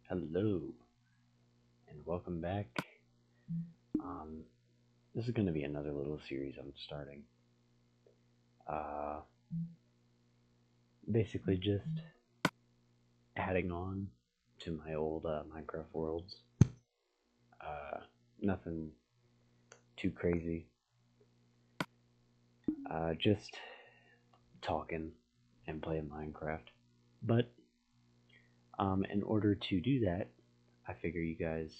Hello, and welcome back. This is going to be another little series I'm starting. Uh, Basically, just adding on to my old Minecraft worlds. Nothing too crazy. Just talking and playing Minecraft. But in order to do that, I figure you guys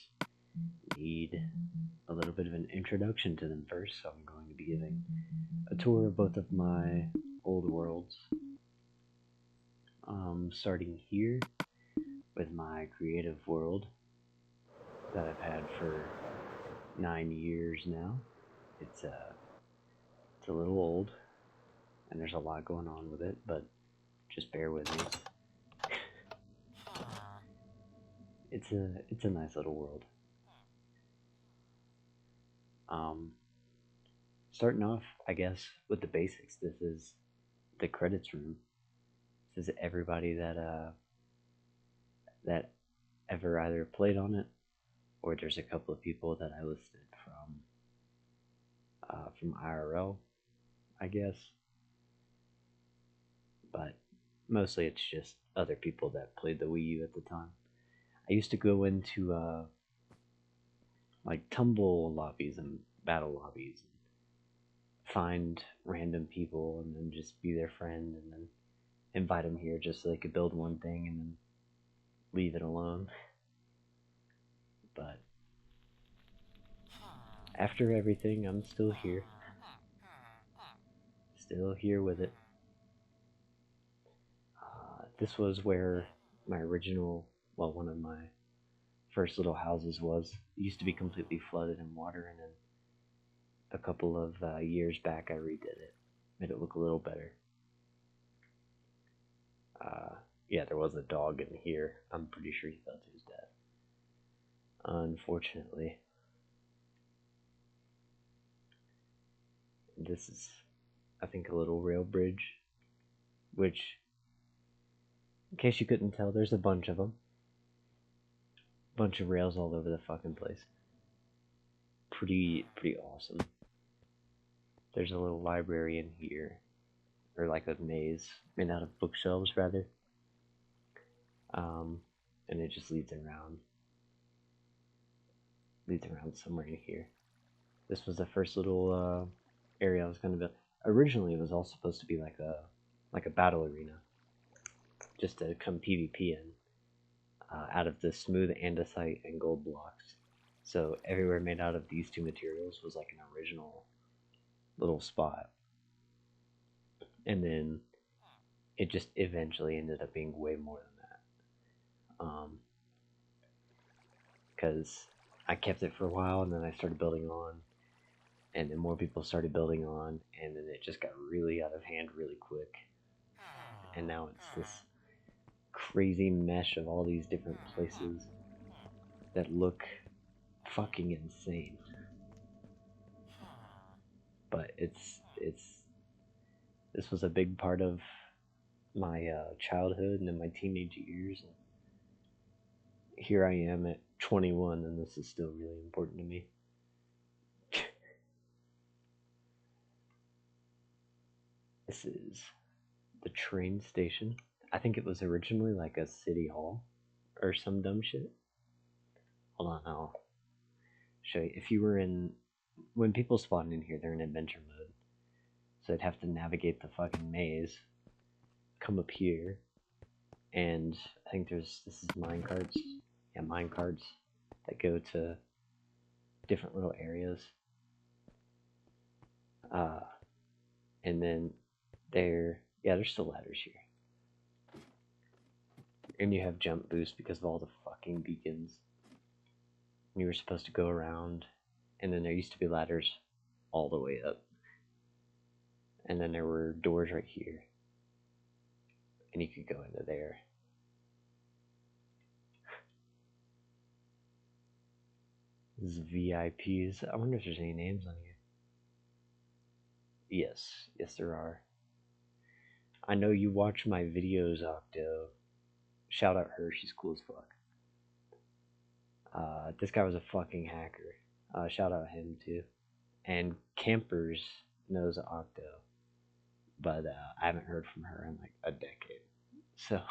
need a little bit of an introduction to them first, so I'm going to be giving a tour of both of my old worlds. Starting here with my creative world that I've had for 9 years now. It's a little old, and there's a lot going on with it, but just bear with me. It's a nice little world. Um, Starting off, I guess, with the basics. This is the credits room. This is everybody that ever either played on it, or there's a couple of people that I listed from IRL, I guess. But mostly it's just other people that played the Wii U at the time. I used to go into like tumble lobbies and battle lobbies, and find random people and then just be their friend and then invite them here just so they could build one thing and then leave it alone. But after everything, I'm still here. Still here with it. This was where my original, well, one of my first little houses was. It used to be completely flooded in water, and then a couple of years back I redid it, made it look a little better. Yeah, there was a dog in here. I'm pretty sure he fell to his death, unfortunately. This is, I think, a little rail bridge, which, in case you couldn't tell, there's a bunch of them. Bunch of rails all over the fucking place. Pretty awesome. There's a little library in here, or like a maze made out of bookshelves, rather. And it just leads around somewhere in here. This was the first little area I was going to build. Originally, it was all supposed to be like a battle arena, just to come PvP in, out of the smooth andesite and gold blocks. So everywhere made out of these two materials was like an original little spot. And then it just eventually ended up being way more than that. Because I kept it for a while, and then I started building on, and then more people started building on, and then it just got really out of hand really quick. And now it's this crazy mesh of all these different places that look fucking insane. But this was a big part of my childhood and in my teenage years. And here I am at 21, and this is still really important to me. This is the train station. I think it was originally like a city hall or some dumb shit. Hold on, I'll show you. If you were in, when people spawn in here, they're in adventure mode. So I'd have to navigate the fucking maze, come up here, and I think this is minecarts. Yeah, minecarts that go to different little areas. And then there's still ladders here. And you have jump boost because of all the fucking beacons. And you were supposed to go around, and then there used to be ladders all the way up. And then there were doors right here. And you could go into there. This is VIPs. I wonder if there's any names on here. Yes there are. I know you watch my videos, Octo. Shout out her, she's cool as fuck. This guy was a fucking hacker. Shout out him too. And Campers knows Octo, but I haven't heard from her in like a decade. So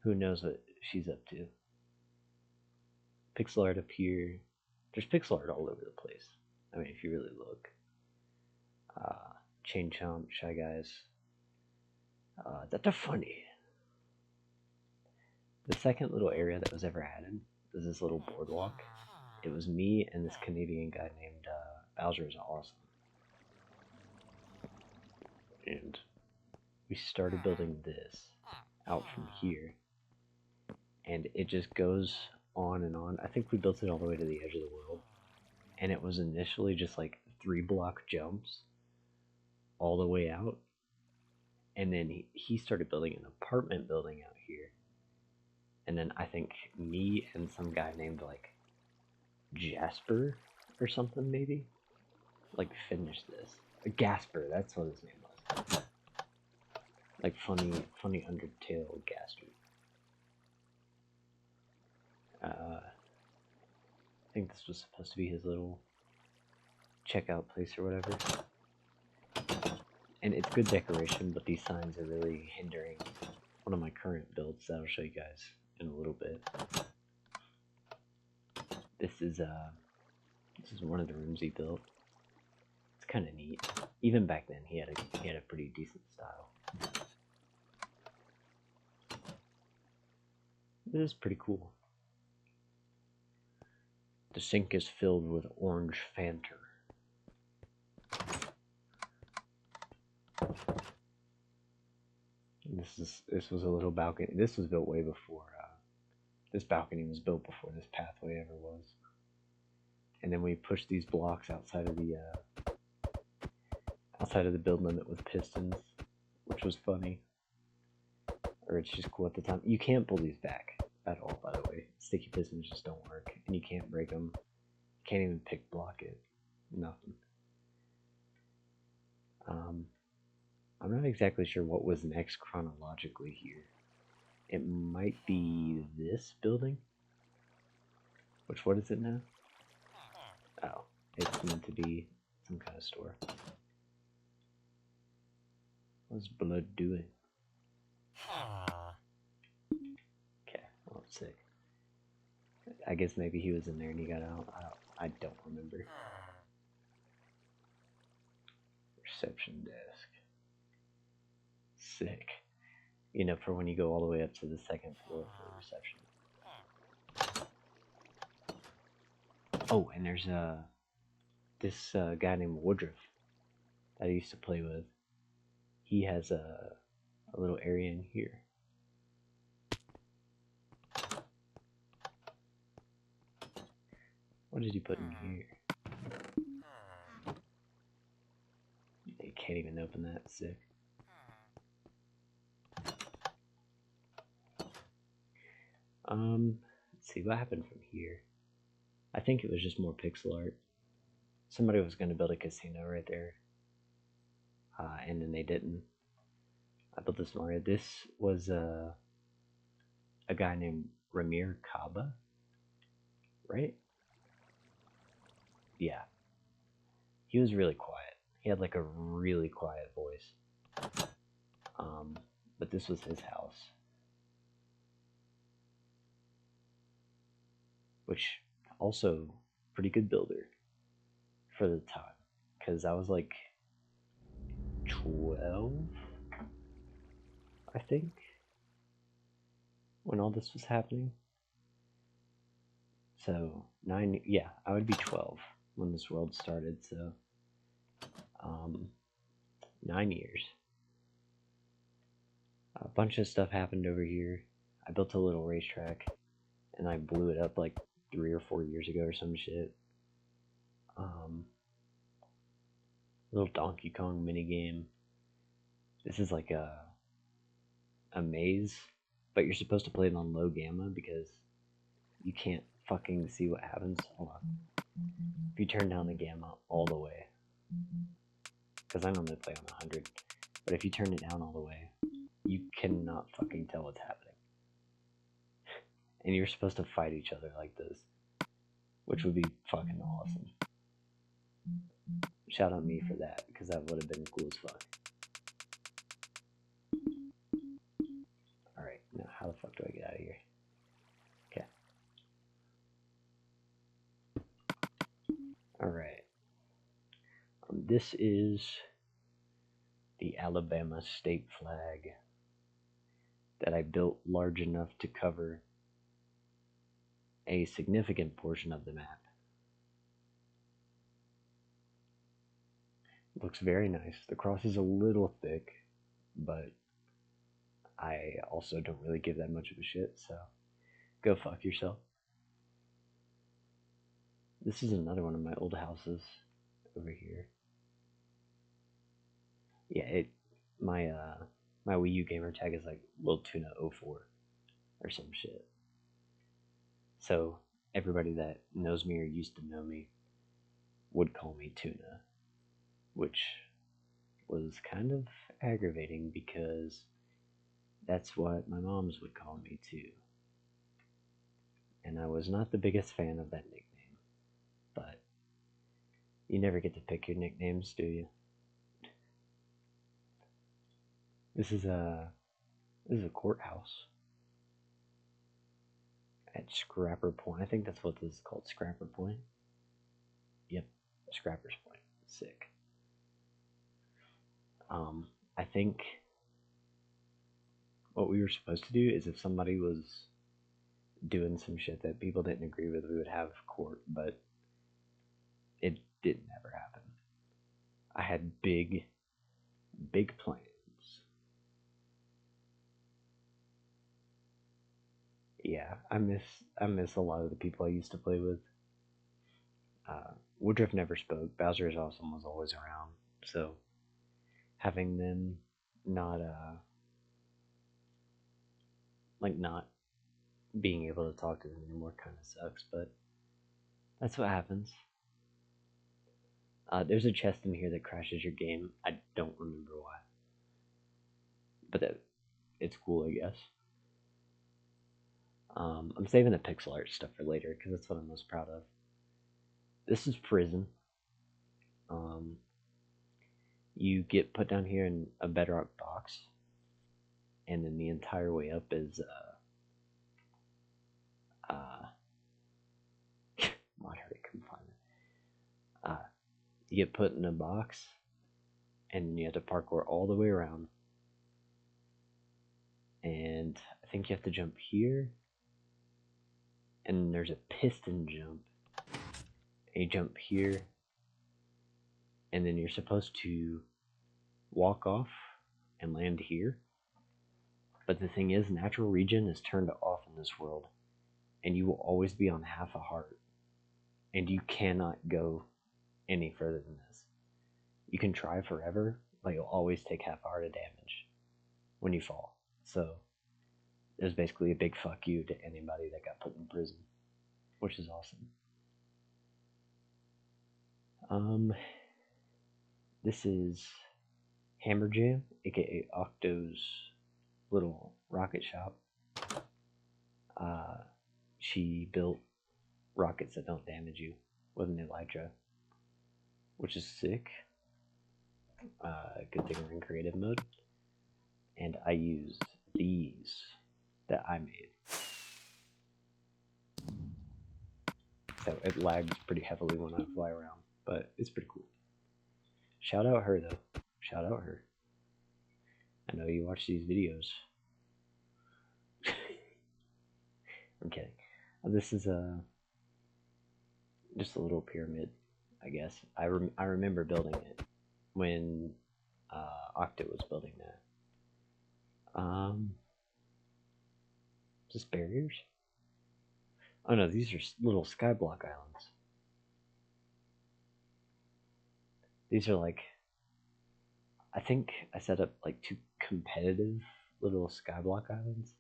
who knows what she's up to? Pixel art up here. There's pixel art all over the place. I mean, if you really look. Chain Chomp, Shy Guys. That's funny. The second little area that was ever added was this little boardwalk. It was me and this Canadian guy named Bowser is Awesome. And we started building this out from here. And it just goes on and on. I think we built it all the way to the edge of the world. And it was initially just like 3-block jumps all the way out. And then he started building an apartment building out here. And then I think me and some guy named like Jasper or something maybe, like finished this. Gasper, that's what his name was. Like funny Undertale Gasper. I think this was supposed to be his little checkout place or whatever. And it's good decoration, but these signs are really hindering one of my current builds that I'll show you guys in a little bit. This is one of the rooms he built. It's kind of neat. Even back then, he had a pretty decent style. This is pretty cool. The sink is filled with orange Fanta. This was a little balcony. This was built way before. This balcony was built before this pathway ever was. And then we pushed these blocks outside of the build limit with pistons, which was funny. Or it's just cool at the time. You can't pull these back at all, by the way. Sticky pistons just don't work, and you can't break them. You can't even pick block it. Nothing. I'm not exactly sure what was next chronologically here. It might be this building. What is it now? Oh, it's meant to be some kind of store. What's Blood doing? Okay, well, sick. I guess maybe he was in there and he got out. I don't remember. Reception desk. Sick. You know, for when you go all the way up to the second floor for reception. Oh, and there's this guy named Woodruff that I used to play with. He has a little area in here. What did he put in here? You can't even open that. Sick. Let's see what happened from here. I think it was just more pixel art. Somebody was going to build a casino right there, and then they didn't. I built this Mario. This was a guy named Ramir Kaba, right? Yeah. He was really quiet. He had like a really quiet voice. But this was his house. Which, also, pretty good builder for the time. Because I was like 12, I think, when all this was happening. So, 9, yeah, I would be 12 when this world started, so 9 years. A bunch of stuff happened over here. I built a little racetrack, and I blew it up like 3 or 4 years ago or some shit. Little Donkey Kong minigame. This is like a maze, but you're supposed to play it on low gamma because you can't fucking see what happens. Hold on. If you turn down the gamma all the way, because I normally play on 100, but if you turn it down all the way, you cannot fucking tell what's happening. and you're supposed to fight each other like this, which would be fucking awesome. Shout out me for that, because that would have been cool as fuck. Alright, now how the fuck do I get out of here? Okay. Alright. This is the Alabama state flag that I built large enough to cover a significant portion of the map. Looks very nice. The cross is a little thick, but I also don't really give that much of a shit, so go fuck yourself. This is another one of my old houses over here. Yeah, my Wii U gamer tag is like Lil Tuna 04 or some shit. So everybody that knows me or used to know me would call me Tuna, which was kind of aggravating because that's what my moms would call me too. And I was not the biggest fan of that nickname, but you never get to pick your nicknames, do you? This is a courthouse at Scrapper Point. I think that's what this is called, Scrapper Point. Yep, Scrapper's Point. Sick. I think what we were supposed to do is if somebody was doing some shit that people didn't agree with, we would have court, but it didn't ever happen. I had big plans. Yeah, I miss a lot of the people I used to play with. Woodruff never spoke. Bowser is Awesome was always around, so having them not not being able to talk to them anymore kind of sucks, but that's what happens. There's a chest in here that crashes your game. I don't remember why, but it's cool, I guess. I'm saving the pixel art stuff for later because that's what I'm most proud of. This is prison. You get put down here in a bedrock box, and then the entire way up is moderate confinement. You get put in a box, and you have to parkour all the way around. And I think you have to jump here, and there's a piston jump. And you jump here, and then you're supposed to walk off and land here. But the thing is, natural regen is turned off in this world, and you will always be on half a heart, and you cannot go any further than this. You can try forever, but you'll always take half a heart of damage when you fall. So there's basically a big fuck you to anybody that got put in prison, which is awesome. This is Hammer Jam, aka Octo's little rocket shop. She built rockets that don't damage you with an elytra, which is sick. Good thing we're in creative mode. And I used these that I made. So it lags pretty heavily when I fly around, but it's pretty cool. Shout out her though. Shout out her. I know you watch these videos. I'm kidding. This is just a little pyramid, I guess. I remember building it when Octo was building that. Just barriers? Oh no, these are little skyblock islands. These are like, I think I set up like 2 competitive little skyblock islands.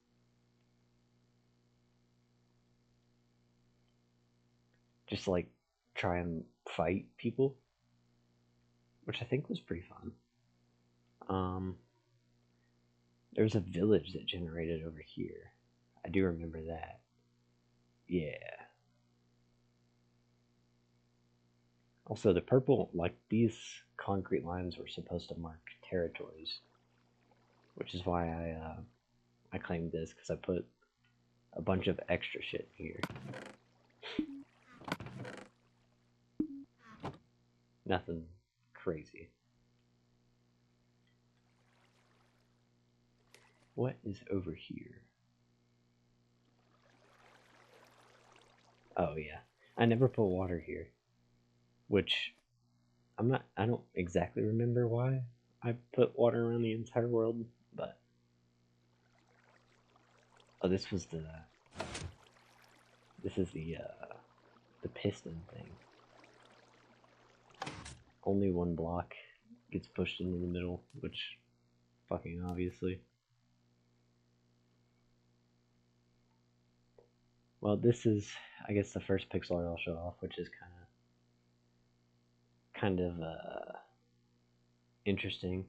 Just like try and fight people, which I think was pretty fun. There's a village that generated over here. I do remember that. Yeah. Also, the purple, like these concrete lines were supposed to mark territories, which is why I claimed this because I put a bunch of extra shit here. Nothing crazy. What is over here? Oh yeah, I never put water here, which I don't exactly remember why I put water around the entire world, but oh, this is the piston thing. Only one block gets pushed into the middle, which fucking obviously. Well, this is, I guess, the first pixel art I'll show off, which is kind of interesting,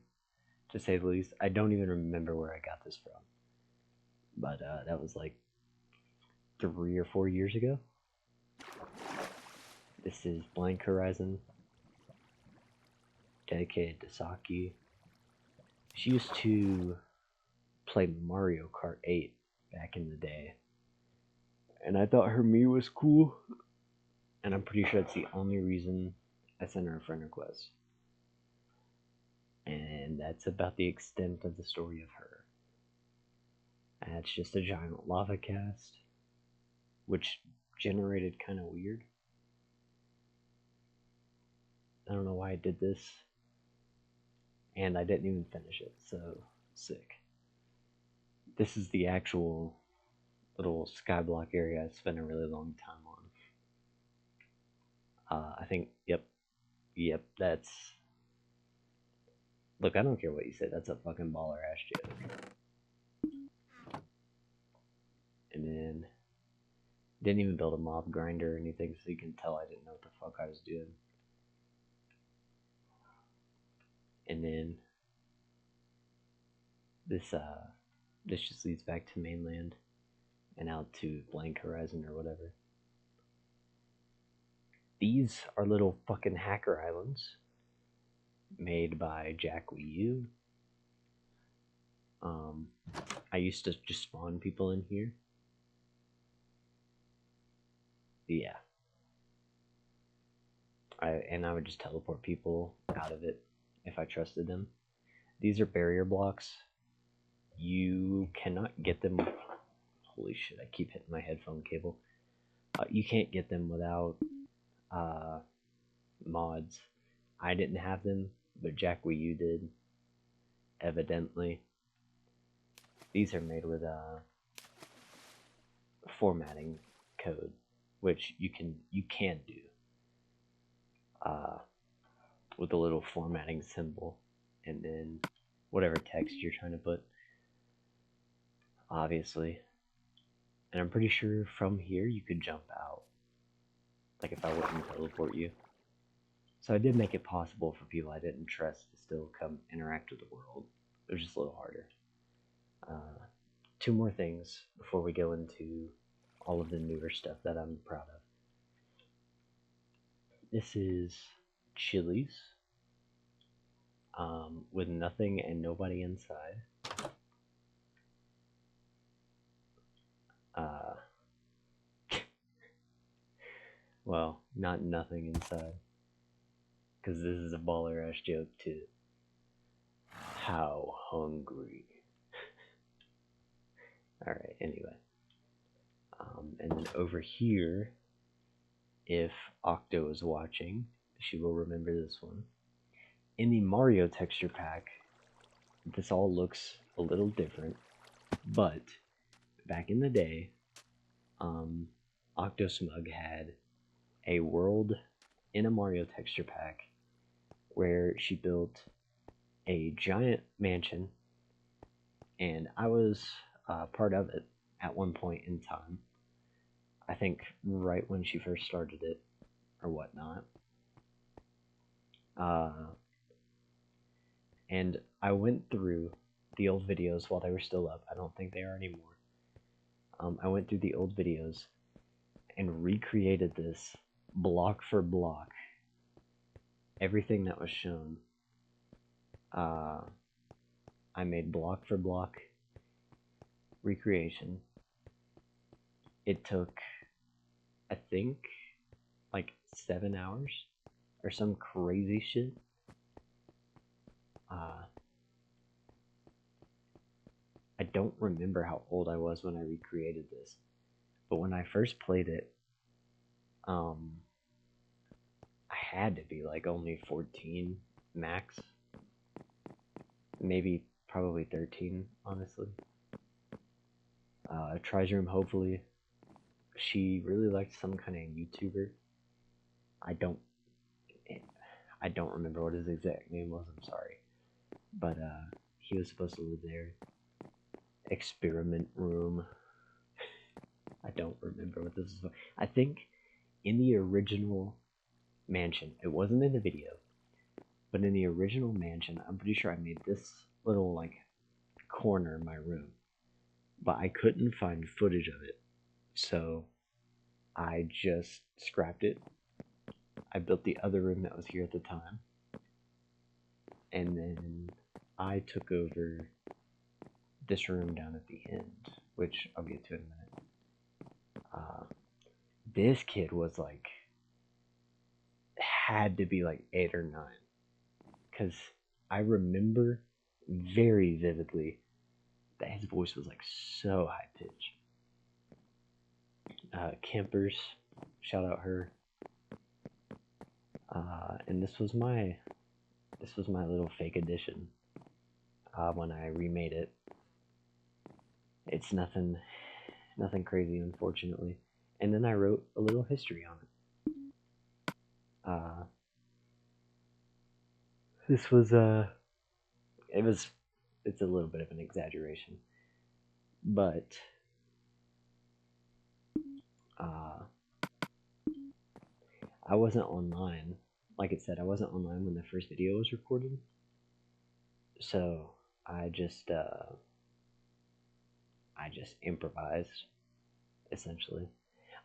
to say the least. I don't even remember where I got this from, but that was like 3 or 4 years ago. This is Blank Horizon, dedicated to Saki. She used to play Mario Kart 8 back in the day, and I thought her Mii was cool, and I'm pretty sure that's the only reason I sent her a friend request. And that's about the extent of the story of her. And it's just a giant lava cast, which generated kind of weird. I don't know why I did this, and I didn't even finish it, so sick. This is the actual little skyblock area I spent a really long time on. I think, yep, that's. Look, I don't care what you say, that's a fucking baller ass joke. And then, didn't even build a mob grinder or anything, so you can tell I didn't know what the fuck I was doing. And then, this just leads back to mainland and out to Blank Horizon or whatever. These are little fucking hacker islands made by MCWiiU. I used to just spawn people in here. Yeah. I would just teleport people out of it if I trusted them. These are barrier blocks. You cannot get them. Holy shit! I keep hitting my headphone cable. You can't get them without mods. I didn't have them, but MCWiiU did. Evidently, these are made with formatting code, which you can do with a little formatting symbol, and then whatever text you're trying to put, obviously. And I'm pretty sure from here you could jump out, like if I wouldn't teleport you. So I did make it possible for people I didn't trust to still come interact with the world. It was just a little harder. Two more things before we go into all of the newer stuff that I'm proud of. This is Chili's with nothing and nobody inside. Well, not nothing inside, because this is a baller ass joke too. How hungry. Alright, anyway. And then over here, if Octo is watching, she will remember this one. In the Mario texture pack, this all looks a little different, but back in the day, Octosmug had a world in a Mario texture pack where she built a giant mansion, and I was part of it at one point in time. I think right when she first started it, or whatnot. And I went through the old videos while they were still up. I don't think they are anymore. I went through the old videos, and recreated this block for block. Everything that was shown, I made block for block recreation. It took, I think, like 7 hours or some crazy shit. I don't remember how old I was when I recreated this, but when I first played it, I had to be like only 14 max, maybe probably 13, honestly. Tries room, hopefully. She really liked some kind of YouTuber. I don't remember what his exact name was. I'm sorry, but he was supposed to live there. Experiment room. I don't remember what this is. I think in the original mansion, it wasn't in the video, but in the original mansion, I'm pretty sure I made this little like corner in my room, but I couldn't find footage of it, so I just scrapped it. I built the other room that was here at the time, and then I took over this room down at the end, which I'll get to in a minute. This kid was like, had to be like 8 or 9, because I remember very vividly that his voice was like so high pitched. Campers, shout out her. And this was my little fake edition when I remade it. It's nothing crazy, unfortunately. And then I wrote a little history on it. This was it's a little bit of an exaggeration, but I wasn't online. Like it said, I wasn't online when the first video was recorded, so I just improvised, essentially.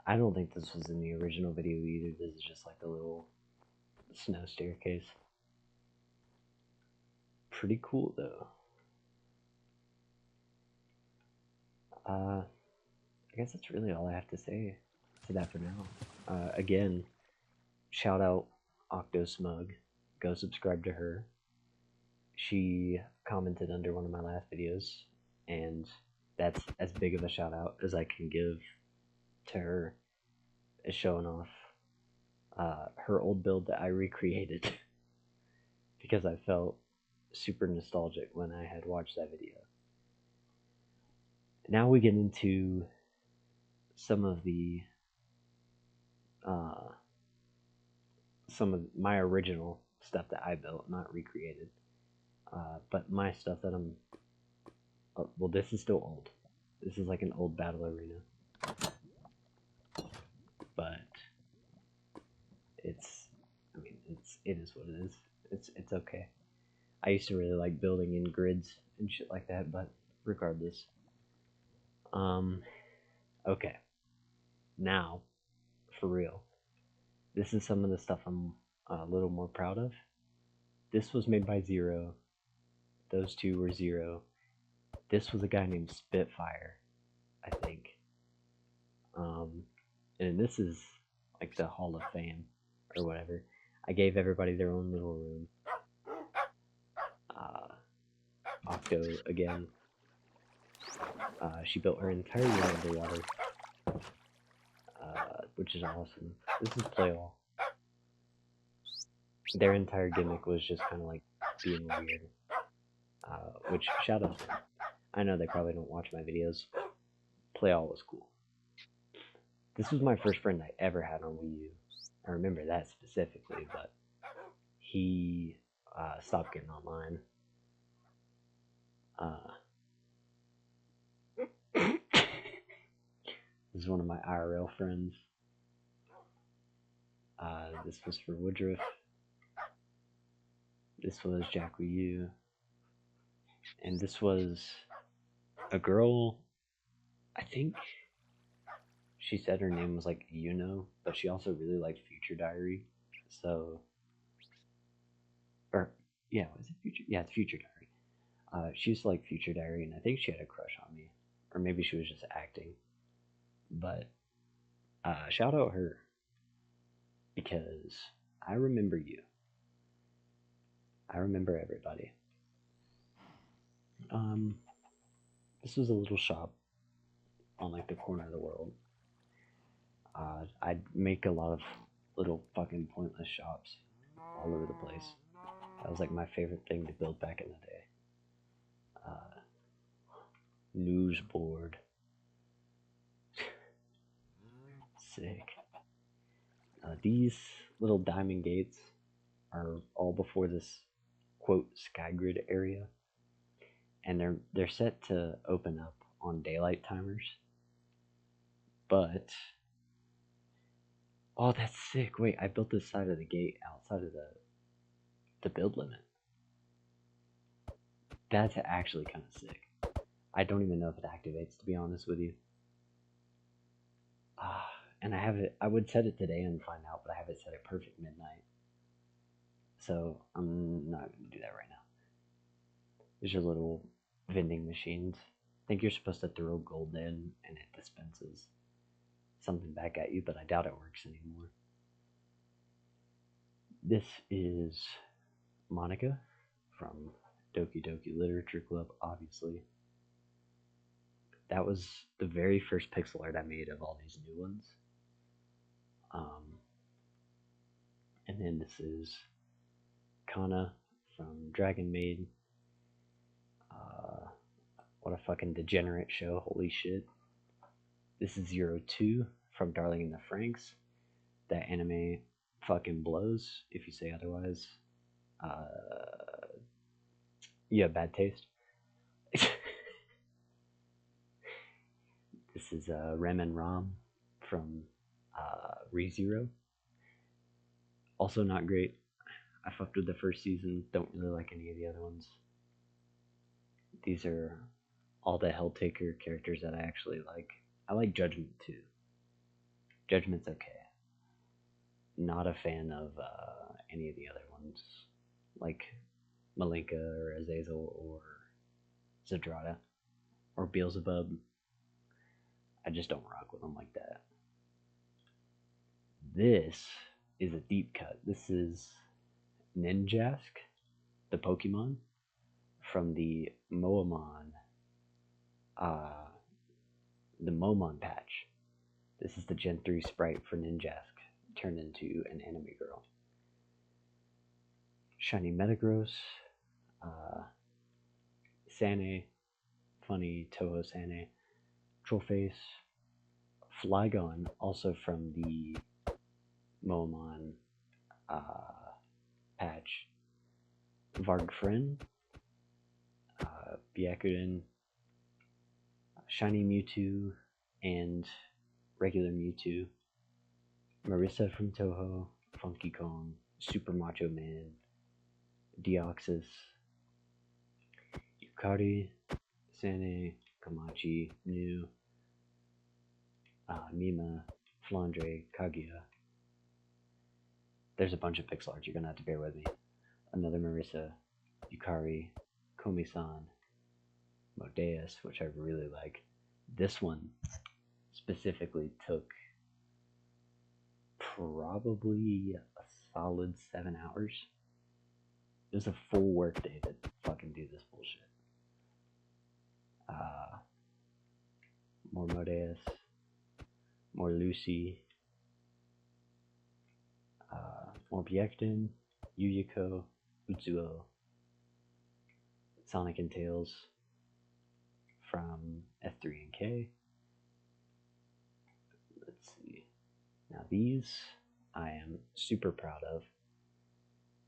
I don't think this was in the original video either. This is just like a little snow staircase. Pretty cool though. I guess that's really all I have to say to that for now. Again, shout out Octosmug. Go subscribe to her. She commented under one of my last videos, and that's as big of a shout out as I can give to her, is showing off her old build that I recreated because I felt super nostalgic when I had watched that video. Now we get into some of my original stuff that I built, not recreated. But my stuff that I'm... well, this is still old. This is like an old battle arena. But it is what it is. It's okay. I used to really like building in grids and shit like that, but regardless. Okay. Now, for real. This is some of the stuff I'm a little more proud of. This was made by Zero. Those two were Zero. This was a guy named Spitfire, I think. And this is like the Hall of Fame or whatever. I gave everybody their own little room. Octo again. She built her entire room underwater, which is awesome. This is Playoff. Their entire gimmick was just kind of like being weird. Which, shout out to them. I know they probably don't watch my videos. Playoff was cool. This was my first friend I ever had on Wii U. I remember that specifically, but he stopped getting online. This is one of my IRL friends. This was for Woodruff. This was Wii U. And this was a girl, I think she said her name was like Yuno, but she also really liked Future Diary. So, or yeah, was it Future? Yeah, it's Future Diary. She used to like Future Diary, and I think she had a crush on me, or maybe she was just acting. But shout out her because I remember you. I remember everybody. Um, this was a little shop on like the corner of the world. I'd make a lot of little fucking pointless shops all over the place. That was like my favorite thing to build back in the day. Uh, News board, sick. These little diamond gates are all before this quote skygrid area, and they're set to open up on daylight timers. But oh, that's sick! Wait, I built this side of the gate outside of the build limit. That's actually kind of sick. I don't even know if it activates, to be honest with you. And I have it. I would set it today and find out, but I have it set at perfect midnight. So I'm not going to do that right now. These are little vending machines. I think you're supposed to throw gold in and it dispenses something back at you, but I doubt it works anymore. This is Monica from Doki Doki Literature Club, obviously. That was the very first pixel art I made of all these new ones. And then this is Kana from Dragon Maid. What a fucking degenerate show, holy shit. This is 02 from Darling in the Franxx. That anime fucking blows, if you say otherwise. You have bad taste. This is Rem and Rom from ReZero. Also not great. I fucked with the first season, don't really like any of the other ones. These are all the Helltaker characters that I actually like. I like Judgment too. Judgment's okay. Not a fan of any of the other ones, like Malinka or Azazel or Zadrada or Beelzebub. I just don't rock with them like that. This is a deep cut. This is Ninjask, the Pokemon from uh, the Momon patch. This is the Gen 3 sprite for Ninjask turned into an anime girl. Shiny Metagross, Sane, funny Toho Sane, Trollface, Flygon, also from the Momon patch, Vargfrin, Byakuten, Shiny Mewtwo, and regular Mewtwo, Marissa from Toho, Funky Kong, Super Macho Man, Deoxys, Yukari, Sane, Kamachi, Mew, Mima, Flandre, Kaguya. There's a bunch of pixel art, you're gonna have to bear with me. Another Marissa, Yukari, Komi-san, Modeus, which I really like. This one specifically took probably a solid 7 hours. It was a full work day to fucking do this bullshit. More Modeus, more Lucy, more Byekden, Yuyiko, Utsuo, Sonic and Tails from S3 and K. Let's see. Now these I am super proud of.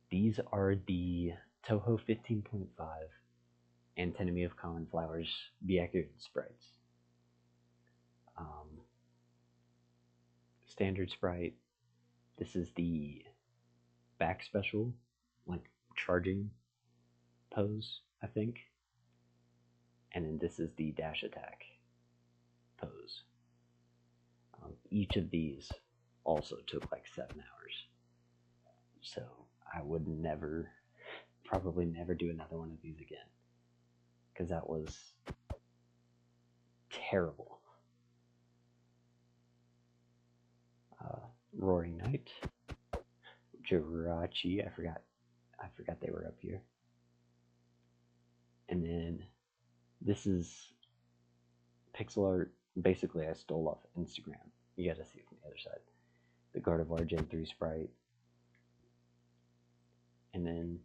These are the Toho 15.5 Antinomy of Common Flowers Byekden sprites. Standard sprite. This is the back special, like charging pose, I think. And then this is the dash attack pose. each of these also took like 7 hours. So I would probably never do another one of these again. Because that was terrible. Roaring Night, Jirachi, I forgot they were up here. And then this is pixel art. Basically, I stole off Instagram. You gotta see it from the other side. The Gardevoir Gen 3 sprite. And then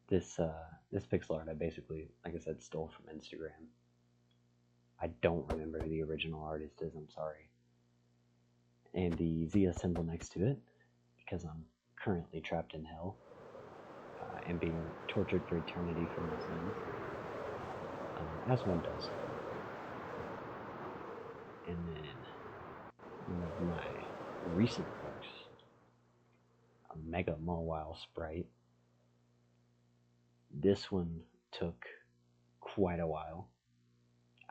this pixel art I basically, like I said, stole from Instagram. I don't remember who the original artist is, I'm sorry. And the Zia symbol next to it, because I'm currently trapped in hell and being tortured for eternity for my sins, as one does. And then one of my recent works, a Mega MCWiiU sprite. This one took quite a while.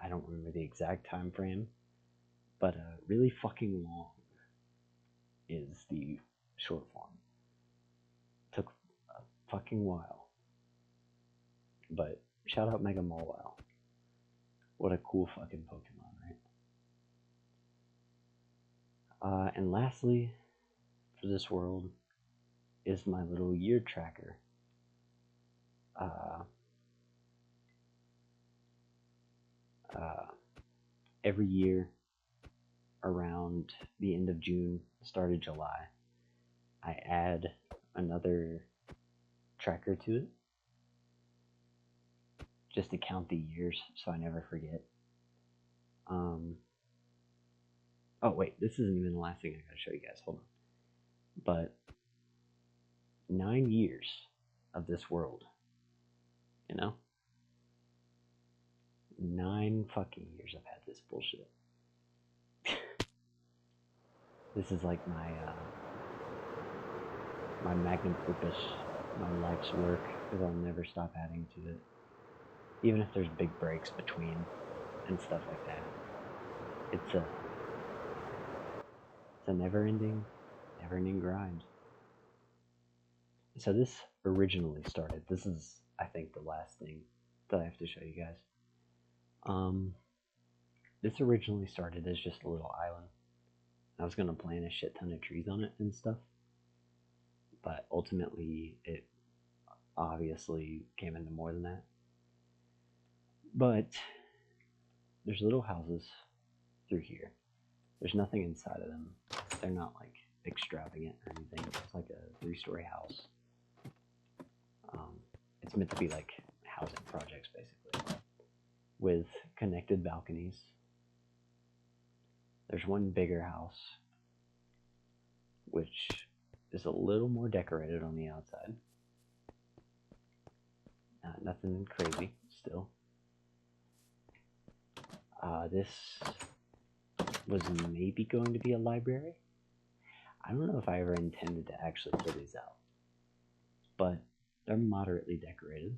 I don't remember the exact time frame, but really fucking long is the short form. Took a fucking while. But shout out Mega MCWiiU. What a cool fucking Pokemon, right? And lastly, for this world, is my little year tracker. Every year, around the end of June, start of July, I add another tracker to it, just to count the years so I never forget. Oh wait, this isn't even the last thing I gotta show you guys, hold on. But 9 years of this world, you know? 9 fucking years I've had this bullshit. This is like my magnum opus, my life's work, because I'll never stop adding to it. Even if there's big breaks between and stuff like that. It's a never-ending grind. So this originally started, this is, I think, the last thing that I have to show you guys. This originally started as just a little island. I was gonna plant a shit ton of trees on it and stuff, but ultimately it obviously came into more than that. But there's little houses through here. There's nothing inside of them. They're not like extravagant or anything. It's like a 3-story house. It's meant to be like housing projects, basically, with connected balconies. There's one bigger house, which is a little more decorated on the outside. Nothing crazy, still. This was maybe going to be a library. I don't know if I ever intended to actually fill these out, but they're moderately decorated.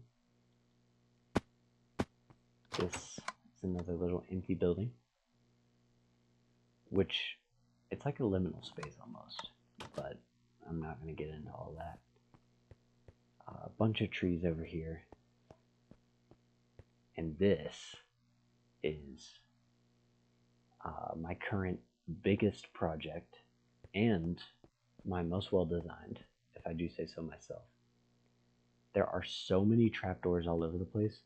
This is another little empty building, which it's like a liminal space almost, but I'm not going to get into all that. A bunch of trees over here, and this is my current biggest project and my most well designed, if I do say so myself. There are so many trapdoors all over the place,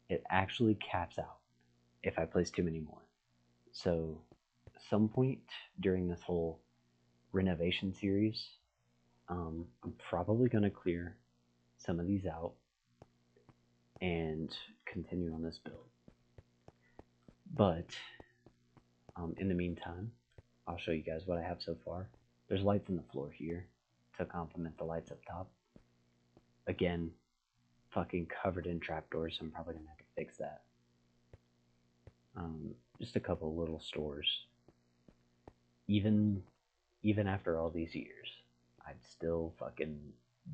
it actually caps out if I place too many more. So some point during this whole renovation series, I'm probably going to clear some of these out and continue on this build. But in the meantime, I'll show you guys what I have so far. There's lights on the floor here to complement the lights up top. Again, fucking covered in trapdoors, so I'm probably gonna have to fix that. Just a couple little stores. Even after all these years, I'd still fucking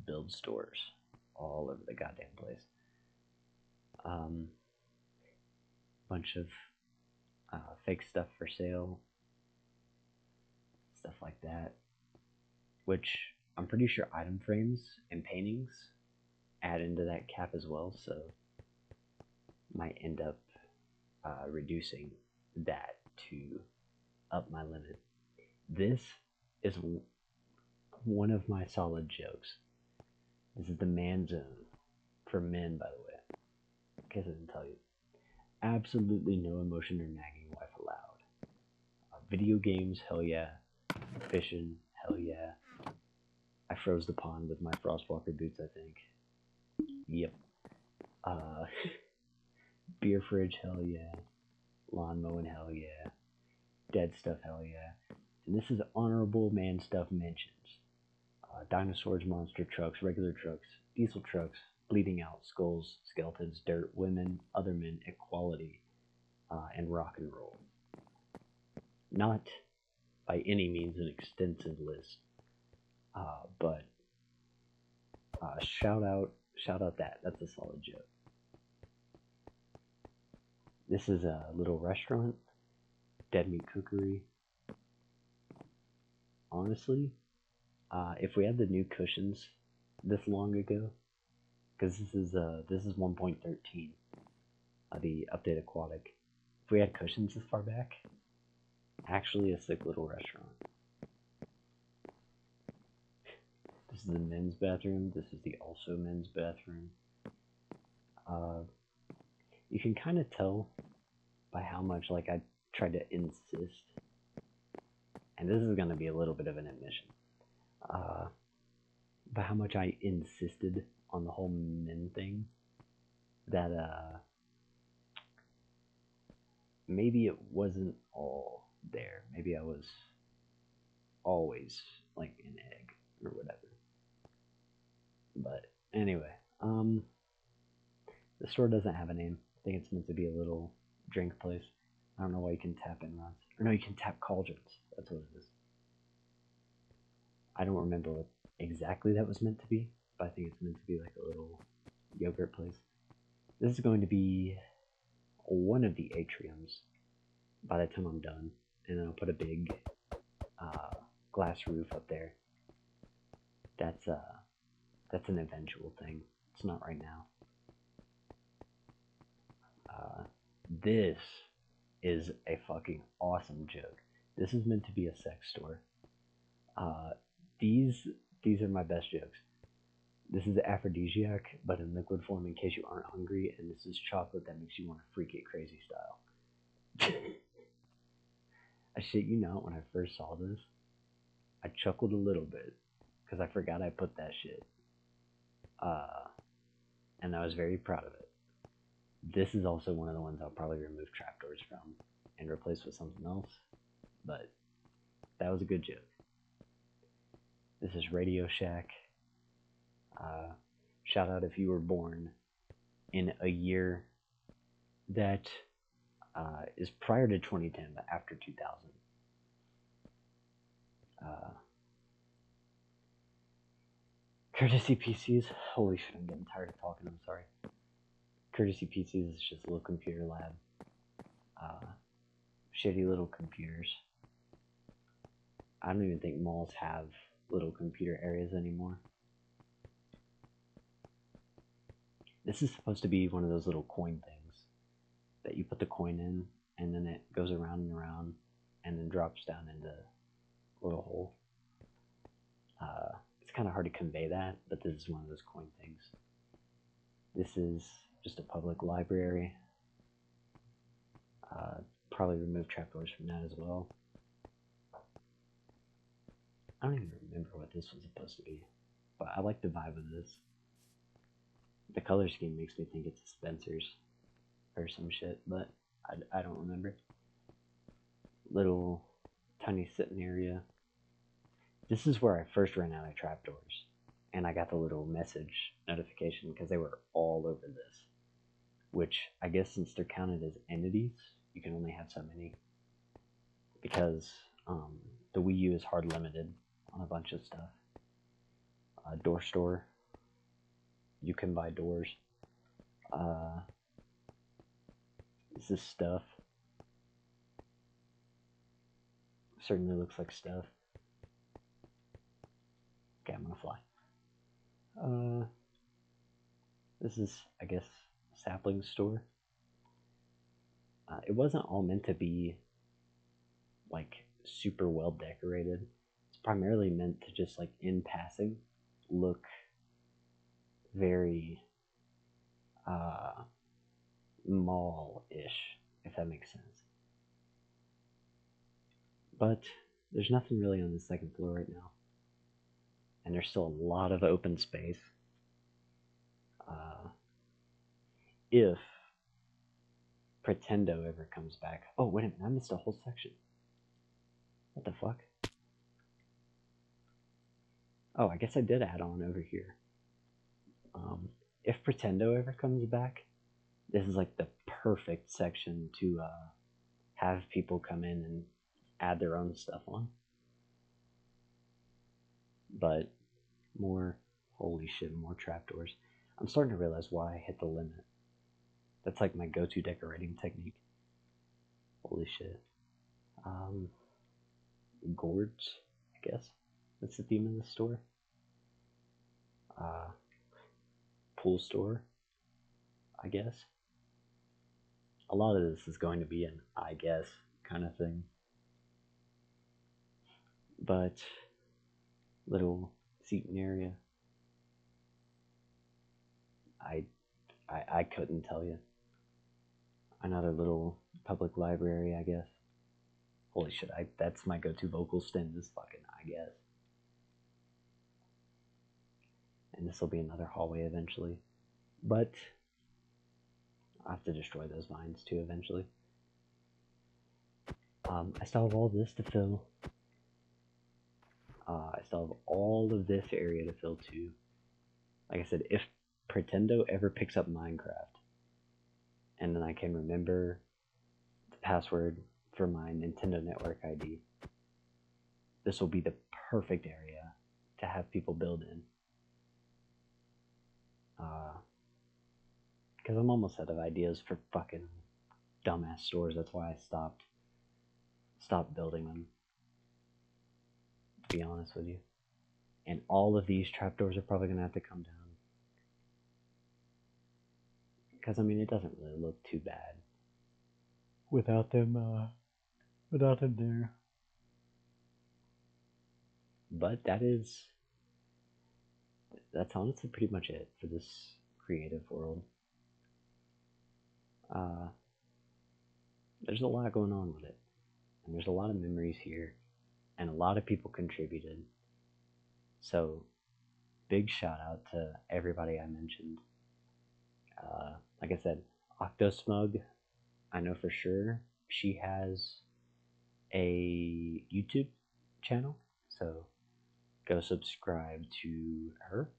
build stores all over the goddamn place. Bunch of fake stuff for sale. stuff like that. Which I'm pretty sure item frames and paintings add into that cap as well, so might end up reducing that to up my limit. This is one of my solid jokes. This is the man zone for men, by the way. In case I didn't tell you. Absolutely no emotion or nagging wife allowed. Video games, hell yeah. Fishing, hell yeah. I froze the pond with my Frostwalker boots, I think. Yep. Beer fridge, hell yeah. Lawn mowing, hell yeah. Dead stuff, hell yeah. And this is honorable man stuff mentions. Dinosaurs, monster trucks, regular trucks, diesel trucks, bleeding out, skulls, skeletons, dirt, women, other men, equality, and rock and roll. Not by any means an extensive list, but shout out that. That's a solid joke. This is a little restaurant, Dead Meat Cookery. Honestly, if we had the new cushions this long ago, because this is 1.13, the update aquatic. If we had cushions this far back, actually a sick little restaurant. This is the men's bathroom. This is the also men's bathroom. You can kind of tell by how much like I tried to insist, and this is going to be a little bit of an admission, by how much I insisted on the whole men thing, that maybe it wasn't all there. Maybe I was always like an egg or whatever. But anyway, the store doesn't have a name. I think it's meant to be a little drink place. I don't know why you can tap in runs. Or no, you can tap cauldrons. That's what it is. I don't remember what exactly that was meant to be, but I think it's meant to be like a little yogurt place. This is going to be one of the atriums by the time I'm done, and then I'll put a big glass roof up there. That's an eventual thing. It's not right now. This is a fucking awesome joke. This is meant to be a sex store. These are my best jokes. This is aphrodisiac, but in liquid form in case you aren't hungry, and this is chocolate that makes you want to freak it crazy style. I shit you not, when I first saw this, I chuckled a little bit, because I forgot I put that shit. And I was very proud of it. This is also one of the ones I'll probably remove trapdoors from and replace with something else, but that was a good joke. This is Radio Shack. Shout out if you were born in a year that is prior to 2010 but after 2000. Courtesy PCs. Holy shit, I'm getting tired of talking. I'm sorry. Courtesy PCs is just a little computer lab. Shitty little computers. I don't even think malls have little computer areas anymore. This is supposed to be one of those little coin things that you put the coin in, and then it goes around and around, and then drops down into a little hole. It's kind of hard to convey that, but this is one of those coin things. This is just a public library. Probably remove trapdoors from that as well. I don't even remember what this was supposed to be, but I like the vibe of this. The color scheme makes me think it's a Spencer's or some shit, but I don't remember. Little tiny sitting area. This is where I first ran out of trapdoors, and I got the little message notification because they were all over this, which I guess since they're counted as entities, you can only have so many, because the Wii U is hard limited on a bunch of stuff. Door store, you can buy doors. This is stuff. Certainly looks like stuff. This is, I guess, a sapling store. It wasn't all meant to be like super well decorated. It's primarily meant to just like in passing look very mall-ish, if that makes sense. But there's nothing really on the second floor right now, and there's still a lot of open space. If Pretendo ever comes back. Oh, wait a minute, I missed a whole section. What the fuck? Oh, I guess I did add on over here. If Pretendo ever comes back, this is like the perfect section to have people come in and add their own stuff on. But more, holy shit, more trapdoors. I'm starting to realize why I hit the limit. That's like my go-to decorating technique. Holy shit. Gourds, I guess. That's the theme of the store. Pool store, I guess. A lot of this is going to be an I guess kind of thing. But little seating area. I couldn't tell you. Another little public library, I guess. Holy shit, that's my go-to vocal stem is fucking I guess. And this will be another hallway eventually. But I'll have to destroy those vines too eventually. I still have all this to fill. I still have all of this area to fill too. Like I said, if Pretendo ever picks up Minecraft, and then I can remember the password for my Nintendo Network ID, this will be the perfect area to have people build in. Because I'm almost out of ideas for fucking dumbass stores. That's why I stopped building them, to be honest with you. And all of these trapdoors are probably going to have to come down. Because, I mean, it doesn't really look too bad without them there. But that's honestly pretty much it for this creative world. There's a lot going on with it. And there's a lot of memories here. And a lot of people contributed. So, big shout out to everybody I mentioned. Like I said, Octosmug, I know for sure she has a YouTube channel, so go subscribe to her.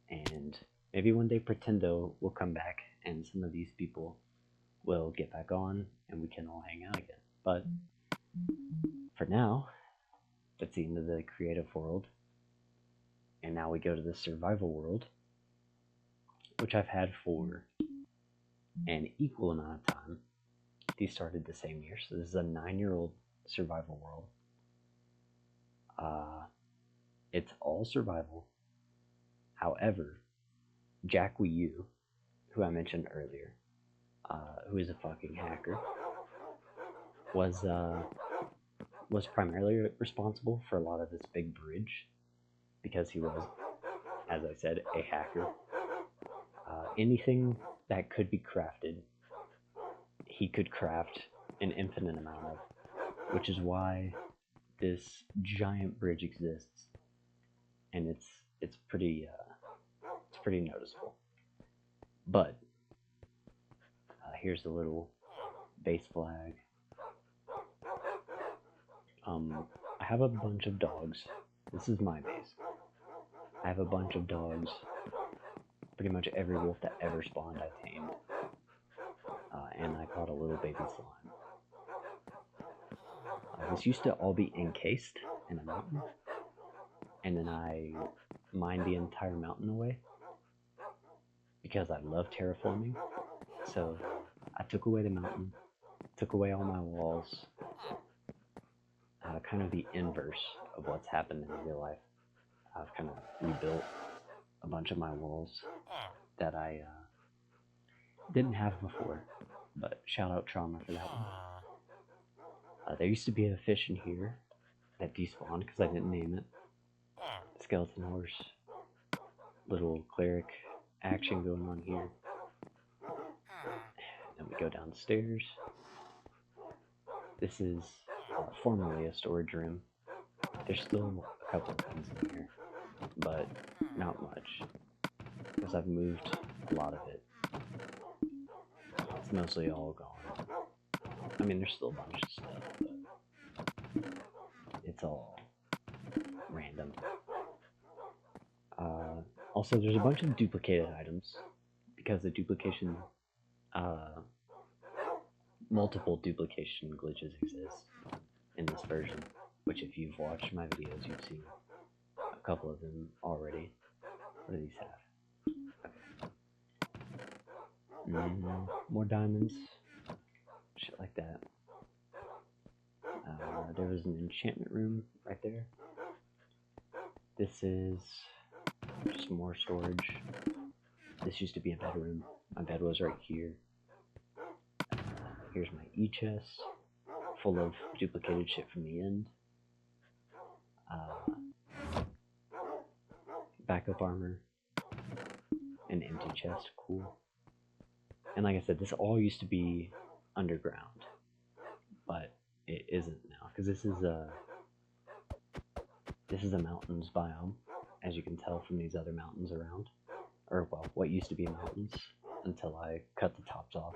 And maybe one day Pretendo will come back and some of these people will get back on and we can all hang out again. But for now, that's the end of the creative world. And now we go to the survival world, which I've had for an equal amount of time. These started the same year, so this is a 9-year-old survival world. It's all survival. However, MCWiiU, who I mentioned earlier, who is a fucking hacker, was primarily responsible for a lot of this big bridge because he was, as I said, a hacker. Anything that could be crafted, he could craft an infinite amount of, which is why this giant bridge exists, and it's pretty noticeable. But here's the little base flag. I have a bunch of dogs. This is my base. I have a bunch of dogs. Pretty much every wolf that ever spawned I tamed. And I caught a little baby slime. This used to all be encased in a mountain. And then I mined the entire mountain away. Because I love terraforming. So I took away the mountain. Took away all my walls. kind of the inverse of what's happened in real life. I've kind of rebuilt a bunch of my walls that I didn't have before, but shout out Trauma for that one. There used to be a fish in here that despawned because I didn't name it. Skeleton horse, little cleric action going on here. Then we go downstairs. This is formerly a storage room. There's still a couple of things in here, but not much, because I've moved a lot of it. It's mostly all gone. I mean, there's still a bunch of stuff, but it's all random. Also, there's a bunch of duplicated items, because the duplication, multiple duplication glitches exist in this version, which if you've watched my videos, you've seen a couple of them already. What do these have? Okay. More diamonds, shit like that. There was an enchantment room right there. This is just more storage. This used to be a bedroom. My bed was right here. Here's my e-chest, full of duplicated shit from the end. Backup armor, an empty chest, cool. And like I said, this all used to be underground, but it isn't now, because this is a mountains biome, as you can tell from these other mountains around, or well, what used to be mountains until I cut the tops off.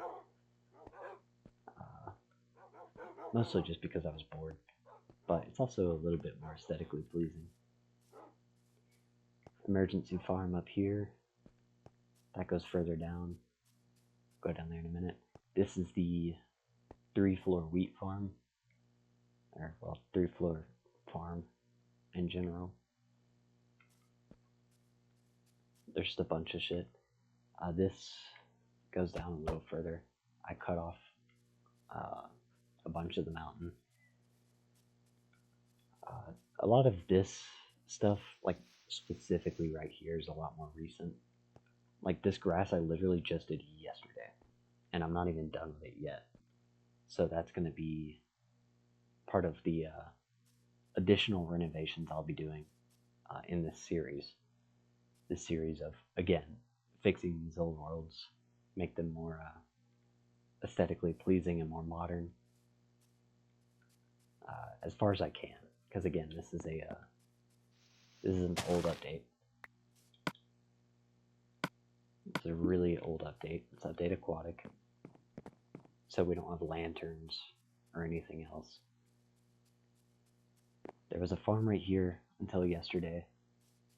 Mostly just because I was bored, but it's also a little bit more aesthetically pleasing. Emergency farm up here. That goes further down. Go down there in a minute. This is the 3-floor wheat farm, or well, 3-floor farm in general. There's just a bunch of shit. This goes down a little further. I cut off a bunch of the mountain. A lot of this stuff, like specifically right here, is a lot more recent. Like this grass I literally just did yesterday, and I'm not even done with it yet. So that's going to be part of the additional renovations I'll be doing in this series. This series of, again, fixing these old worlds, make them more aesthetically pleasing and more modern, as far as I can. Because again, this is an old update. It's a really old update. It's update aquatic, so we don't have lanterns or anything else. There was a farm right here until yesterday,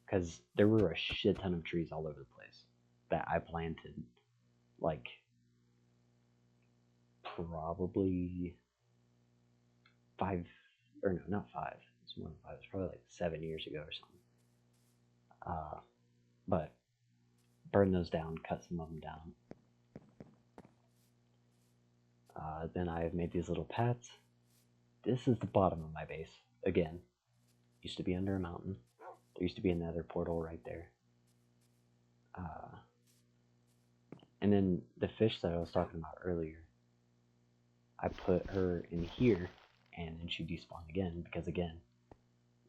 because there were a shit ton of trees all over the place that I planted, like, probably 5, or no, not 5, it's more than 5, it's probably like 7 years ago or something. But burn those down, cut some of them down. Then I've made these little paths. This is the bottom of my base. Again, used to be under a mountain. There used to be another portal right there. And then the fish that I was talking about earlier, I put her in here, and then she despawned again, because again,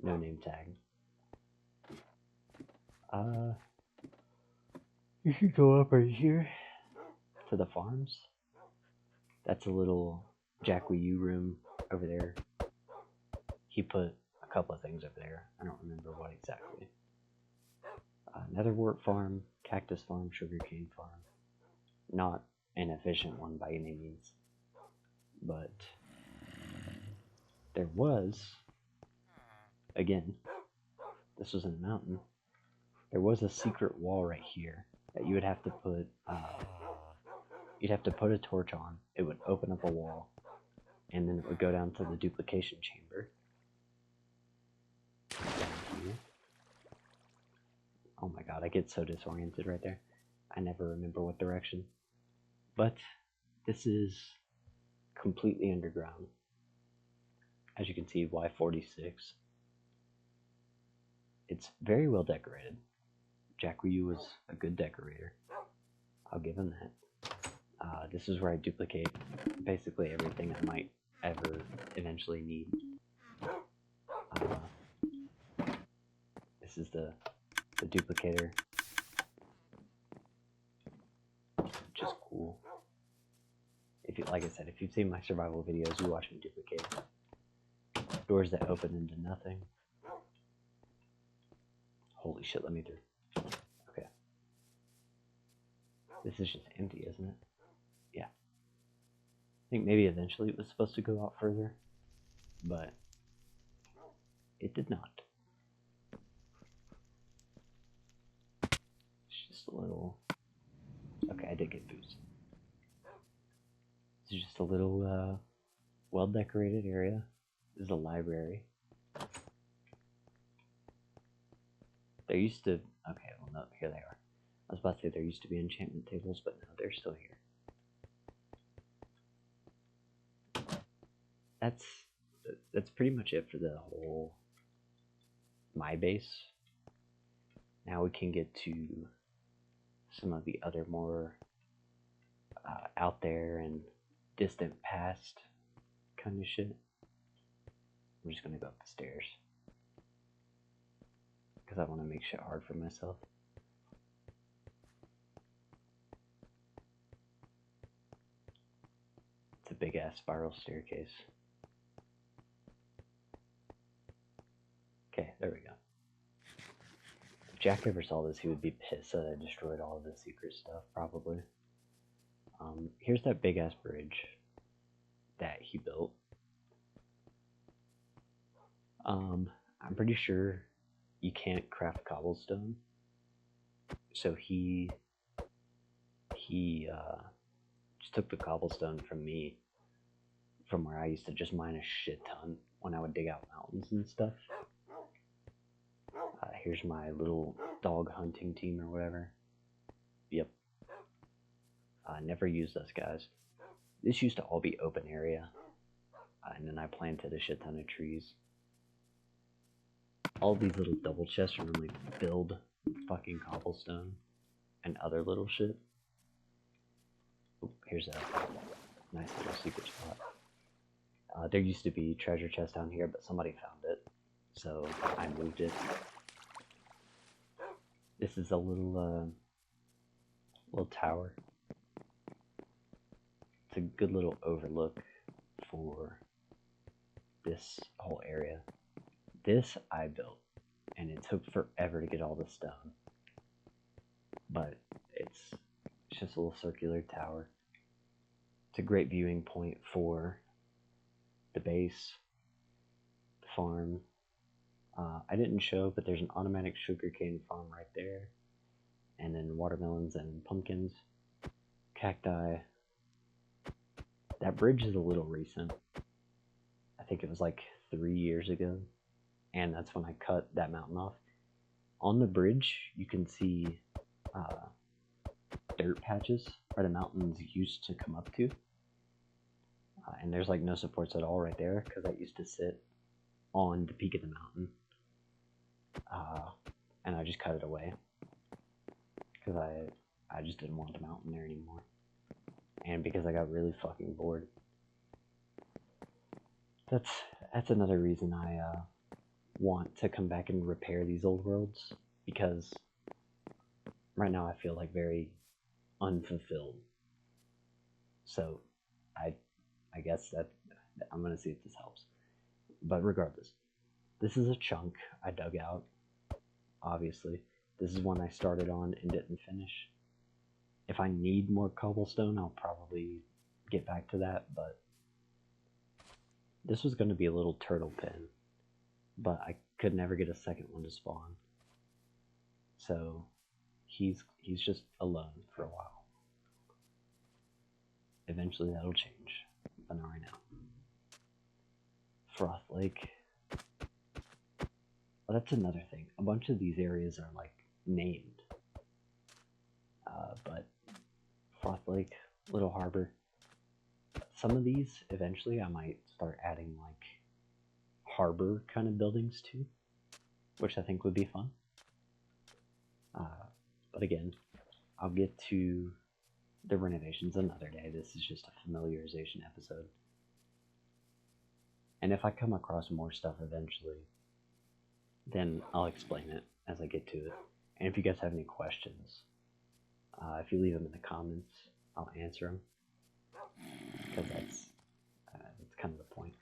no name tag. You should go up right here to the farms. That's a little Wii U room over there. He put a couple of things over there. I don't remember what exactly. Netherwort farm, cactus farm, sugarcane farm. Not an efficient one by any means, but there was, again, this was in a mountain, there was a secret wall right here that you would have to put, you'd have to put a torch on, it would open up a wall, and then it would go down to the duplication chamber. Down here. Oh my god, I get so disoriented right there. I never remember what direction. But this is completely underground. As you can see, Y46. It's very well decorated. MCWiiU was a good decorator. I'll give him that. This is where I duplicate basically everything I might ever eventually need. This is the duplicator. Just cool. If you, like I said, if you've seen my survival videos, you watch me duplicate. Doors that open into nothing. Holy shit, let me through. Okay. This is just empty, isn't it? Yeah. I think maybe eventually it was supposed to go out further, but it did not. It's just a little... Okay, I did get boost. This is just a little, well-decorated area. This is a library. There used to... Okay, well, no, here they are. I was about to say there used to be enchantment tables, but no, they're still here. That's pretty much it for the whole my base. Now we can get to some of the other more out there and distant past kind of shit. I'm just gonna go up the stairs because I want to make shit hard for myself. It's a big ass spiral staircase. Okay, there we go. If Jack ever saw this, he would be pissed that I destroyed all of the secret stuff, probably. Here's that big ass bridge that he built. I'm pretty sure you can't craft cobblestone, so he just took the cobblestone from me, from where I used to just mine a shit ton when I would dig out mountains and stuff. Here's my little dog hunting team or whatever. Yep. Never used those guys. This used to all be open area, and then I planted a shit ton of trees. All these little double chests are normally filled with fucking cobblestone and other little shit. Oop, here's a nice little secret spot. There used to be treasure chest down here, but somebody found it, so I moved it. This is a little tower. It's a good little overlook for this whole area. This I built, and it took forever to get all the stone. But it's just a little circular tower. It's a great viewing point for the base, the farm. I didn't show, but there's an automatic sugarcane farm right there. And then watermelons and pumpkins, cacti. That bridge is a little recent. I think it was like 3 years ago. And that's when I cut that mountain off. On the bridge, you can see dirt patches where the mountains used to come up to. And there's like no supports at all right there, because that used to sit on the peak of the mountain. And I just cut it away, because I just didn't want the mountain there anymore. And because I got really fucking bored. That's another reason I want to come back and repair these old worlds, because right now I feel like very unfulfilled. So I guess that I'm gonna see if this helps. But regardless, this is a chunk I dug out. Obviously, this is one I started on and didn't finish. If I need more cobblestone, I'll probably get back to that, but this was going to be a little turtle pen, but I could never get a second one to spawn. So he's just alone for a while. Eventually that'll change, but not right now. Froth Lake. Well, that's another thing. A bunch of these areas are like named, but Froth Lake, Little Harbor. Some of these eventually I might start adding like harbor kind of buildings too, which I think would be fun. But again, I'll get to the renovations another day. This is just a familiarization episode. And if I come across more stuff eventually, then I'll explain it as I get to it. And if you guys have any questions, if you leave them in the comments, I'll answer them. Because that's kind of the point.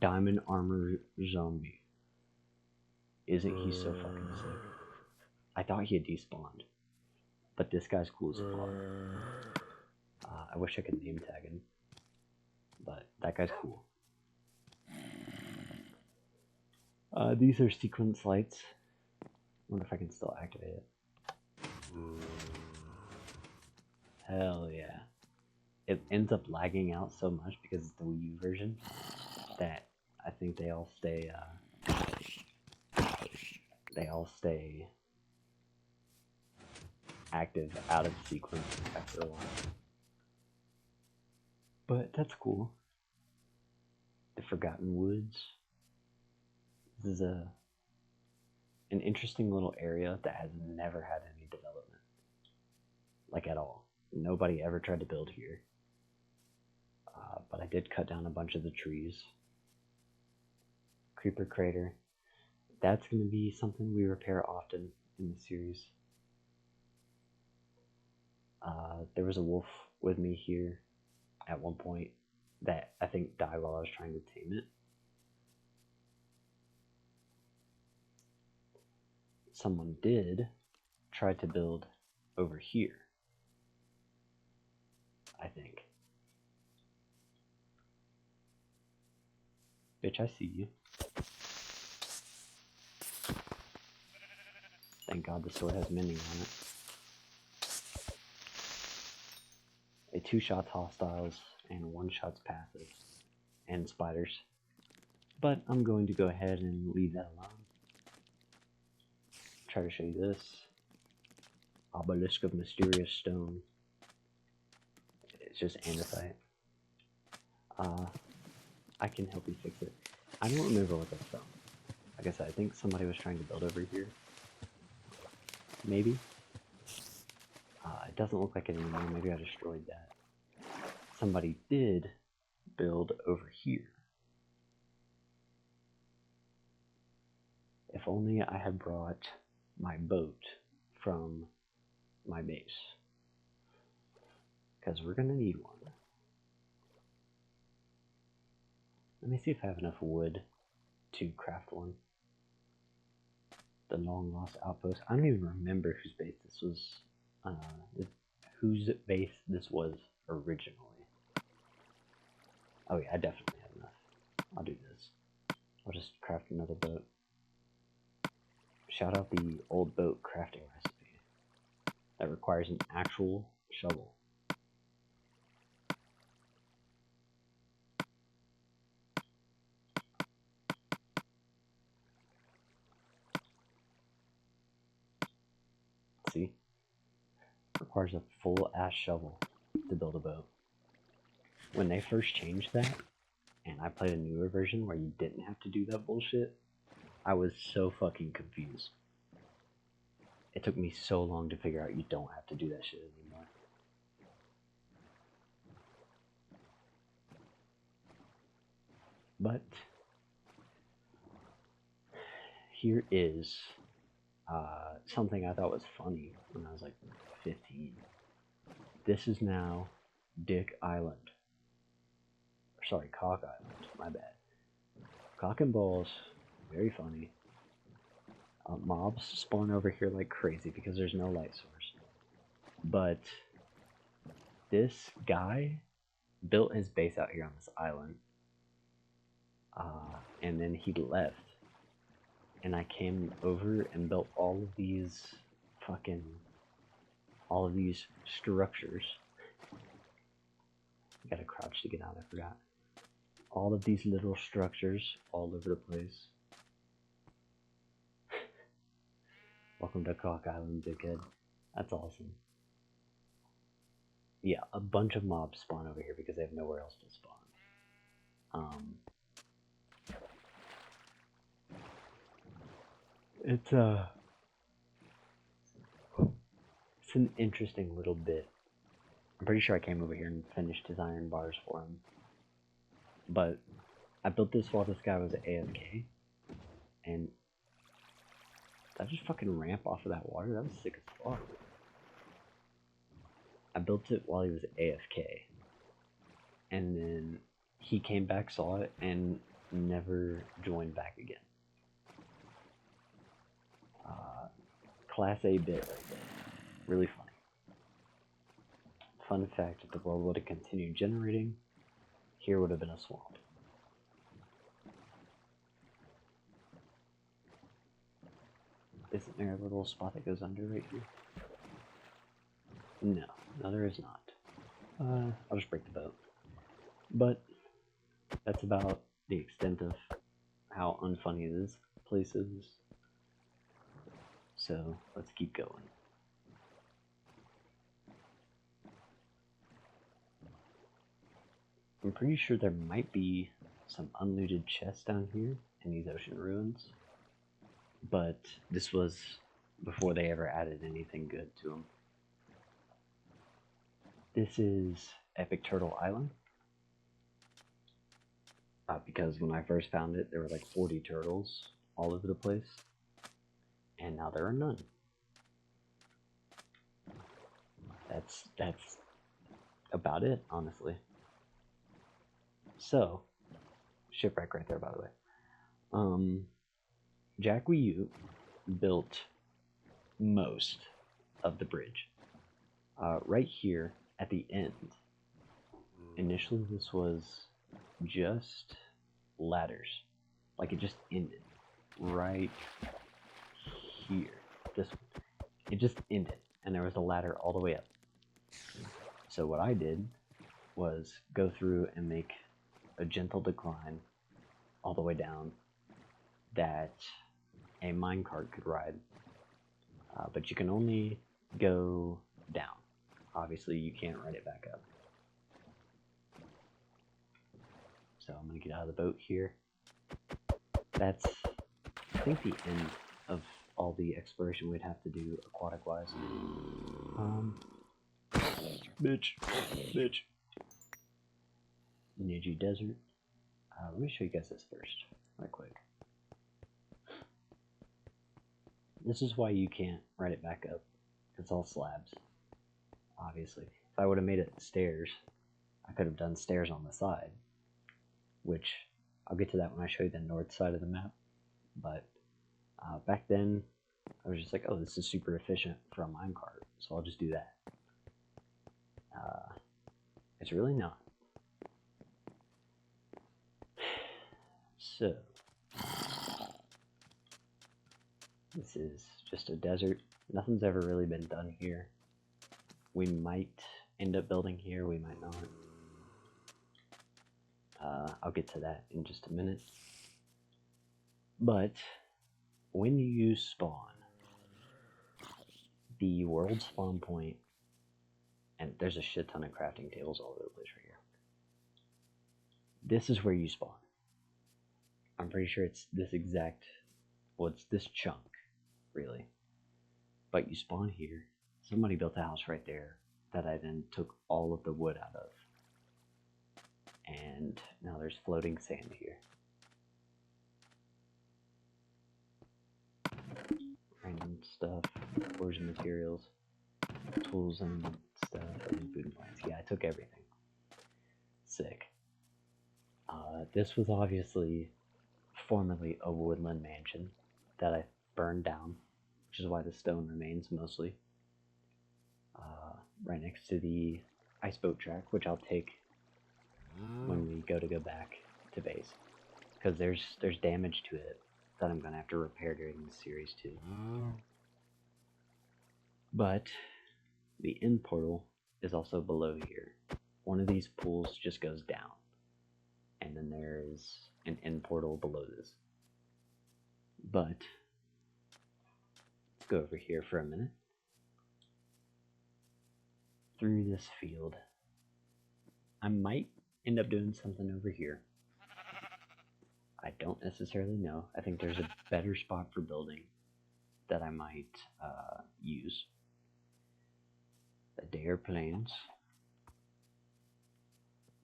Diamond Armor Zombie. Isn't he so fucking sick? I thought he had despawned. But this guy's cool as fuck. I wish I could name tag him. But that guy's cool. These are sequence lights. Wonder if I can still activate it. Hell yeah. It ends up lagging out so much because it's the Wii U version that I think they all stay active out of sequence after a while. But that's cool. The Forgotten Woods. This is an interesting little area that has never had any development. Like at all. Nobody ever tried to build here. But I did cut down a bunch of the trees. Creeper Crater. That's going to be something we repair often in the series. There was a wolf with me here at one point that I think died while I was trying to tame it. Someone did try to build over here, I think. Bitch, I see you. Thank God the sword has mending on it. A 2 shots hostiles and 1 shots passive. And spiders. But I'm going to go ahead and leave that alone. Try to show you this. Obelisk of Mysterious Stone. It's just andesite. I can help you fix it. I don't remember what that's from. Like I said, I think somebody was trying to build over here. Maybe. It doesn't look like it anymore. Maybe I destroyed that. Somebody did build over here. If only I had brought my boat from my base. Because we're going to need one. Let me see if I have enough wood to craft one. The long lost outpost. I don't even remember whose base this was. Whose base this was originally. Oh yeah, I definitely have enough. I'll do this. I'll just craft another boat. Shout out the old boat crafting recipe. That requires an actual shovel. See? Requires a full ass shovel to build a boat. When they first changed that, and I played a newer version where you didn't have to do that bullshit, I was so fucking confused. It took me so long to figure out you don't have to do that shit anymore. But here is something I thought was funny when I was like 15. This is now Dick Island. Sorry, Cock Island. My bad. Cock and balls. Very funny. Mobs spawn over here like crazy because there's no light source. But this guy built his base out here on this island. And then he left. And I came over and built all of these structures. I gotta crouch to get out, I forgot. All of these little structures all over the place. Welcome to Cock Island, dickhead. That's awesome. Yeah, a bunch of mobs spawn over here because they have nowhere else to spawn. It's it's an interesting little bit. I'm pretty sure I came over here and finished his iron bars for him. But I built this while this guy was AFK, and did I just fucking ramp off of that water? That was sick as fuck. I built it while he was AFK, and then he came back, saw it, and never joined back again. Class A bit right there. Really funny. Fun fact, if the world would have continued generating, here would have been a swamp. Isn't there a little spot that goes under right here? No, there is not. I'll just break the boat. But that's about the extent of how unfunny this place is. So let's keep going. I'm pretty sure there might be some unlooted chests down here in these ocean ruins, but this was before they ever added anything good to them. This is Epic Turtle Island, because when I first found it, there were like 40 turtles all over the place, and now there are none. That's about it, honestly. So, shipwreck right there, by the way. MCWiiU built most of the bridge. Right here at the end, initially this was just ladders. Like it just ended right here. This one. It just ended, and there was a ladder all the way up. So what I did was go through and make a gentle decline all the way down that a minecart could ride, but you can only go down. Obviously, you can't ride it back up. So I'm gonna get out of the boat here. That's, I think, the end of all the exploration we'd have to do aquatic-wise. Bitch. Niji Desert. Let me show you guys this first, right quick. This is why you can't ride it back up. It's all slabs, obviously. If I would have made it stairs, I could have done stairs on the side, which I'll get to that when I show you the north side of the map. But back then, I was just like, oh, this is super efficient for a minecart, so I'll just do that. It's really not. So, this is just a desert. Nothing's ever really been done here. We might end up building here, we might not. I'll get to that in just a minute. But when you use spawn, the world spawn point, and there's a shit ton of crafting tables all over the place right here. This is where you spawn. I'm pretty sure it's this exact, well, it's this chunk, really. But you spawn here. Somebody built a house right there that I then took all of the wood out of. And now there's floating sand here. Random stuff, forged materials, tools and stuff, and food and plants. Yeah, I took everything. Sick. This was obviously formerly a woodland mansion that I burned down, which is why the stone remains mostly. Right next to the ice boat track, which I'll take when we go back to base, because there's damage to it that I'm gonna have to repair during this series too. But the end portal is also below here. One of these pools just goes down, and then there is an end portal below this. But let's go over here for a minute. Through this field, I might end up doing something over here. I don't necessarily know. I think there's a better spot for building that I might use. Adair Plains.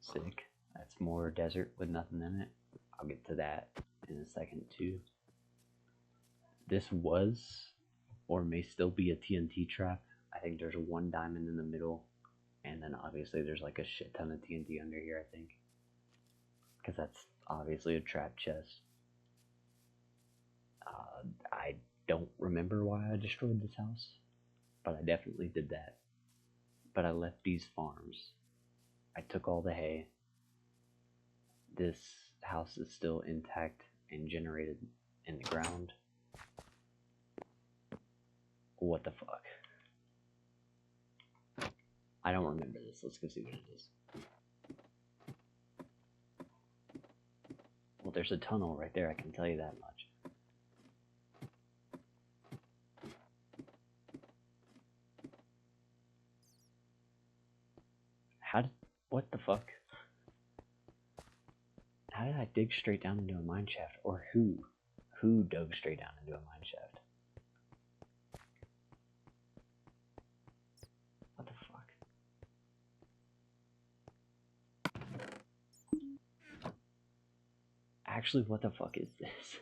Sick. That's more desert with nothing in it. I'll get to that in a second too. This was, or may still be, a TNT trap. I think there's one diamond in the middle, and then obviously there's like a shit ton of TNT under here, I think. Because that's obviously a trap chest. I don't remember why I destroyed this house, but I definitely did that. But I left these farms. I took all the hay. This house is still intact and generated in the ground. What the fuck? I don't remember this. Let's go see what it is. Well, there's a tunnel right there, I can tell you that much. What the fuck? How did I dig straight down into a mine shaft? Or who? Who dug straight down into a mine shaft? What the fuck? Actually, what the fuck is this?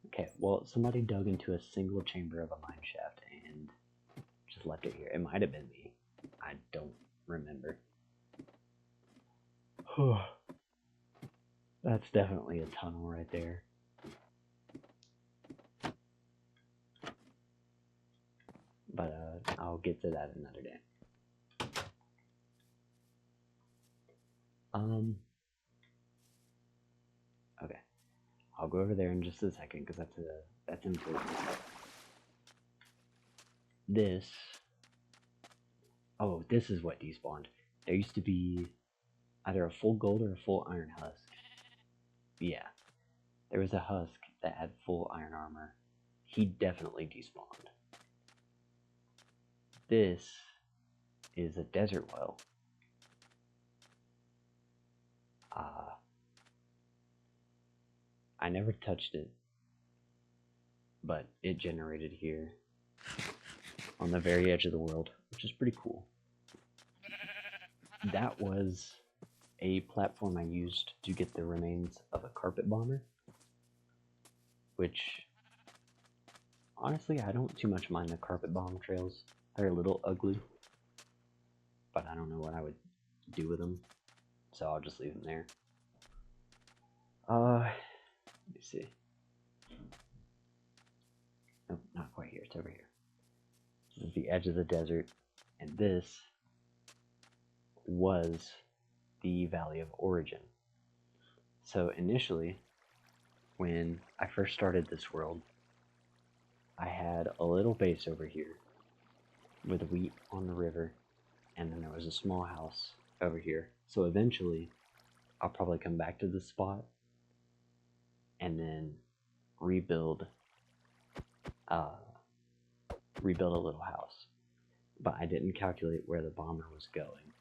Okay, well, somebody dug into a single chamber of a mine shaft and just left it here. It might have been me. I don't remember. That's definitely a tunnel right there. But I'll get to that another day. Okay. I'll go over there in just a second because that's important. This is what despawned. There used to be either a full gold or a full iron husk. Yeah. There was a husk that had full iron armor. He definitely despawned. This is a desert well. I never touched it, but it generated here on the very edge of the world, which is pretty cool. That was a platform I used to get the remains of a carpet bomber, which honestly I don't too much mind the carpet bomb trails. They're a little ugly, but I don't know what I would do with them, so I'll just leave them there. Let me see. Nope, not quite here. It's over here. This is the edge of the desert, and this was the Valley of Origin. So initially, when I first started this world, I had a little base over here with wheat on the river, and then there was a small house over here. So eventually, I'll probably come back to this spot and then rebuild a little house. But I didn't calculate where the bomber was going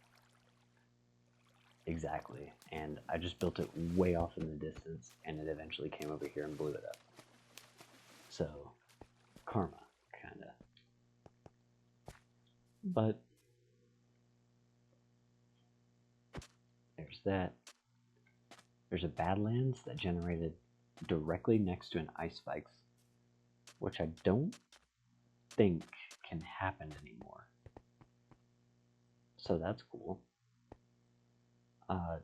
exactly, and I just built it way off in the distance, and it eventually came over here and blew it up. So, karma, kinda. But there's that. There's a Badlands that generated directly next to an ice spikes, which I don't think can happen anymore. So that's cool.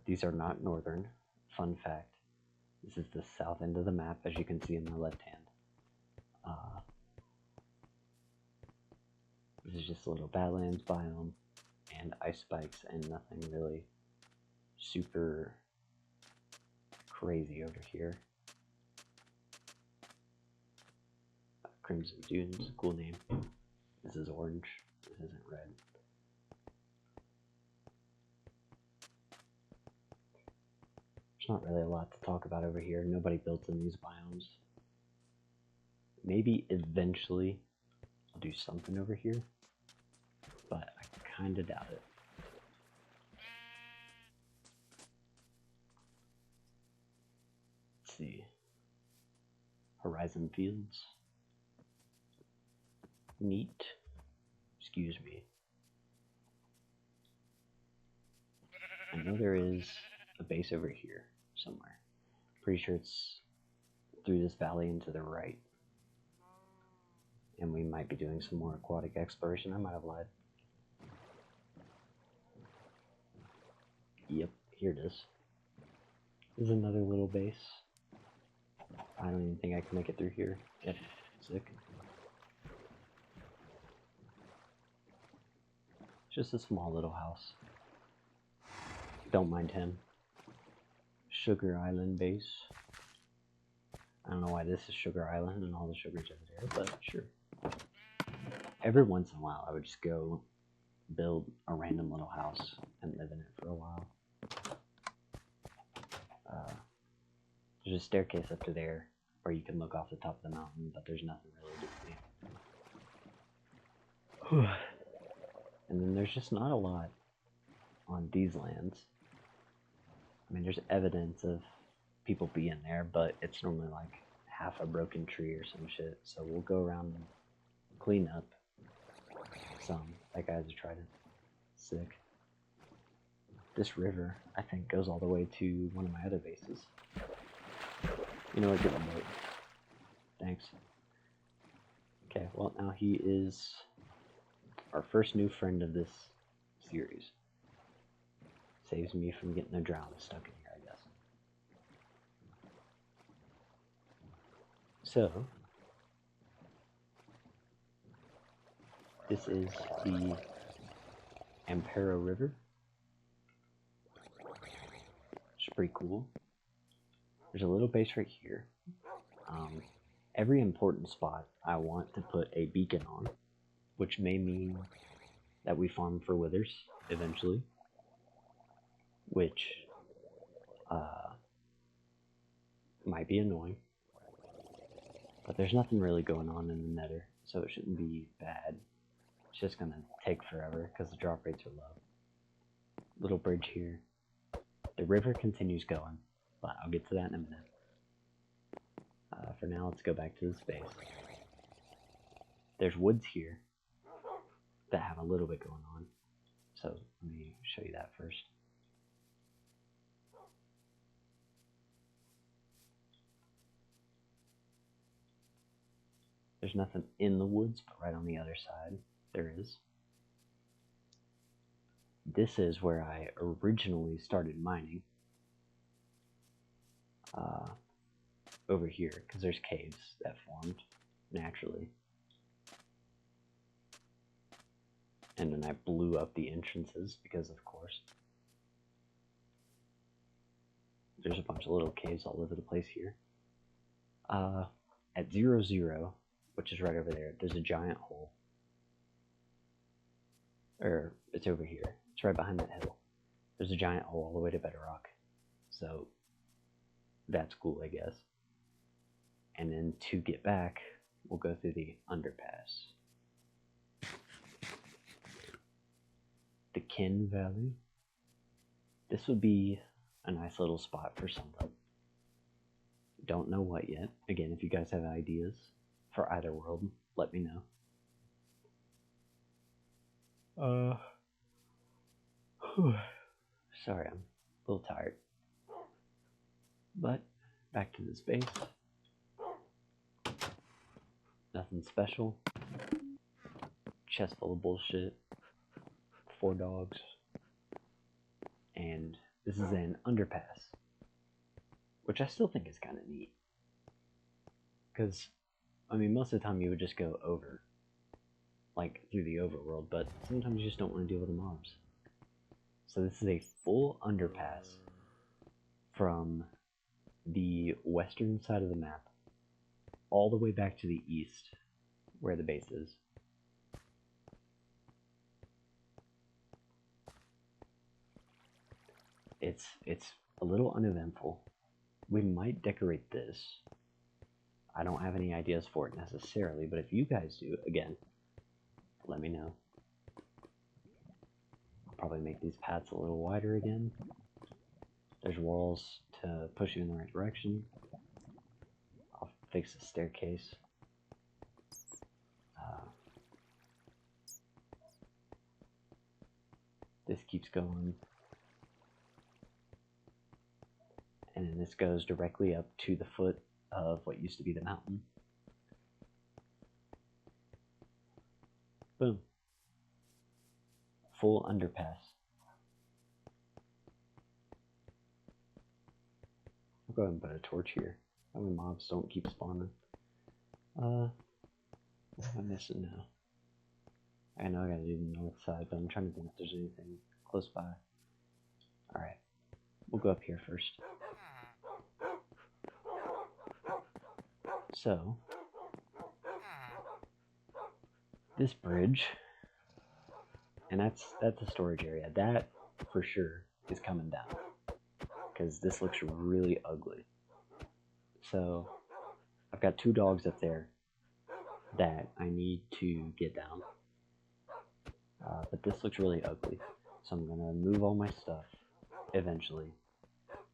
These are not northern. Fun fact. This is the south end of the map, as you can see in my left hand. This is just a little Badlands biome and ice spikes and nothing really super crazy over here. Crimson Dunes, cool name. This is orange. This isn't red. There's not really a lot to talk about over here. Nobody built in these biomes. Maybe eventually I'll do something over here, but I kinda doubt it. Let's see. Horizon Fields. Neat. Excuse me. I know there is a base over here somewhere. Pretty sure it's through this valley and to the right. And we might be doing some more aquatic exploration. I might have lied. Yep, here it is. This is another little base. I don't even think I can make it through here. Yep, sick. Just a small little house. Don't mind him. Sugar Island base. I don't know why this is Sugar Island and all the sugar's over there, but sure. Every once in a while, I would just go build a random little house and live in it for a while. There's a staircase up to there where you can look off the top of the mountain, but there's nothing really to see. And then there's just not a lot on these lands. I mean, there's evidence of people being there, but it's normally like half a broken tree or some shit. So we'll go around and clean up some. That guy's a trident. Sick. This river, I think, goes all the way to one of my other bases. You know what, get the boat. Thanks. Okay, well now he is our first new friend of this series. Saves me from getting a drown stuck in here, I guess. So, this is the Ampero River. It's pretty cool. There's a little base right here. Every important spot I want to put a beacon on, which may mean that we farm for withers eventually, which might be annoying, but there's nothing really going on in the nether, so it shouldn't be bad. It's just gonna take forever because the drop rates are low. Little bridge here. The river continues going, but I'll get to that in a minute. For now, let's go back to the space. There's woods here that have a little bit going on, so let me show you that first. There's nothing in the woods, but right on the other side, there is. This is where I originally started mining. Over here, because there's caves that formed naturally. And then I blew up the entrances, because of course. There's a bunch of little caves all over the place here. At 0, 0, which is right over there, there's a giant hole. Or, it's over here. It's right behind that hill. There's a giant hole all the way to bedrock. So, that's cool, I guess. And then to get back, we'll go through the underpass. The Kin Valley. This would be a nice little spot for something. Don't know what yet. Again, if you guys have ideas for either world, let me know. Sorry, I'm a little tired. But, back to this base. Nothing special. Chest full of bullshit. 4 dogs. And this is an underpass. Which I still think is kind of neat. Because, I mean, most of the time you would just go over. Like, through the overworld, but sometimes you just don't want to deal with the mobs. So this is a full underpass from the western side of the map all the way back to the east where the base is. It's a little uneventful. We might decorate this. I don't have any ideas for it necessarily, but if you guys do, again, let me know. I'll probably make these paths a little wider again. There's walls to push you in the right direction. I'll fix the staircase. This keeps going. And then this goes directly up to the foot of what used to be the mountain. Boom. Full underpass. I'll go ahead and put a torch here. That way mobs don't keep spawning. What am I missing now? I know I gotta do the north side, but I'm trying to think if there's anything close by. Alright. We'll go up here first. So, this bridge, and that's a storage area. That, for sure, is coming down. Because this looks really ugly. So, I've got 2 dogs up there that I need to get down. But this looks really ugly. So I'm going to move all my stuff eventually.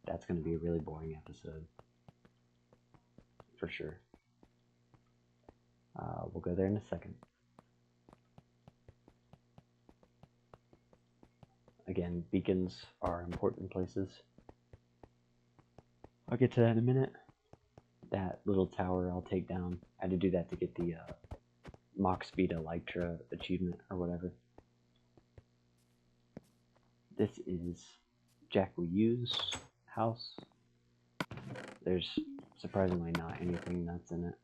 That's going to be a really boring episode. For sure. We'll go there in a second. Again, beacons are important places. I'll get to that in a minute. That little tower I'll take down. I had to do that to get the Mach Speed Elytra achievement or whatever. This is MCWiiU's house. There's surprisingly not anything nuts in it.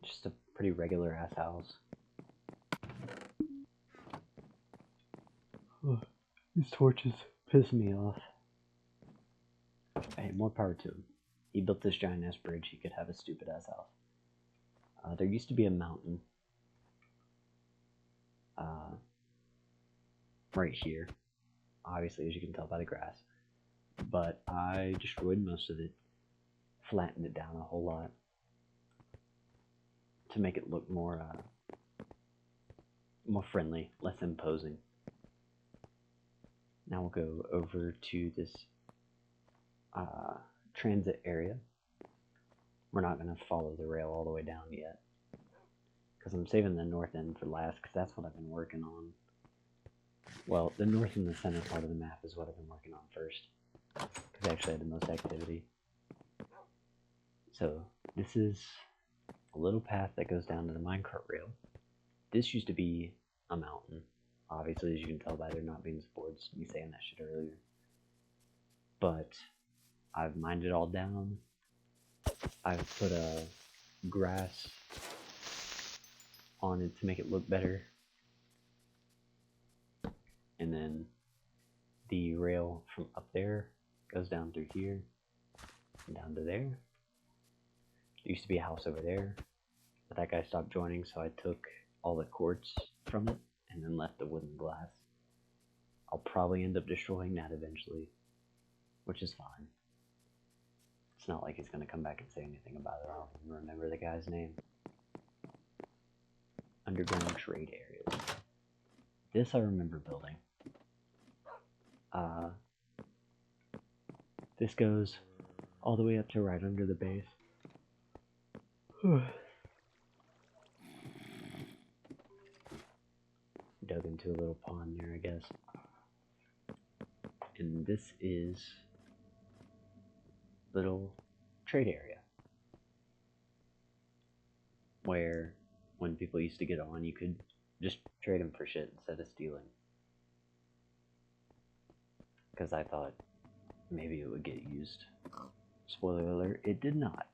Just a pretty regular ass house. These torches piss me off. Hey, more power to him. He built this giant ass bridge, he could have a stupid ass house. There used to be a mountain. Right here. Obviously, as you can tell by the grass. But I destroyed most of it. Flattened it down a whole lot. To make it look more friendly, less imposing. Now we'll go over to this transit area. We're not going to follow the rail all the way down yet. Because I'm saving the north end for last, because that's what I've been working on. Well, the north and the center part of the map is what I've been working on first. Because I actually had the most activity. So, this is a little path that goes down to the minecart rail. This used to be a mountain. Obviously, as you can tell by there not being supports, me saying that shit earlier. But I've mined it all down. I've put a grass on it to make it look better. And then the rail from up there goes down through here and down to there. There used to be a house over there, but that guy stopped joining, so I took all the quartz from it and then left the wooden glass. I'll probably end up destroying that eventually, which is fine. It's not like he's going to come back and say anything about it. I don't even remember the guy's name. Underground trade areas. This I remember building. This goes all the way up to right under the base. Dug into a little pond there, I guess. And this is little trade area where when people used to get on, you could just trade them for shit instead of stealing. Because I thought maybe it would get used. Spoiler alert, it did not.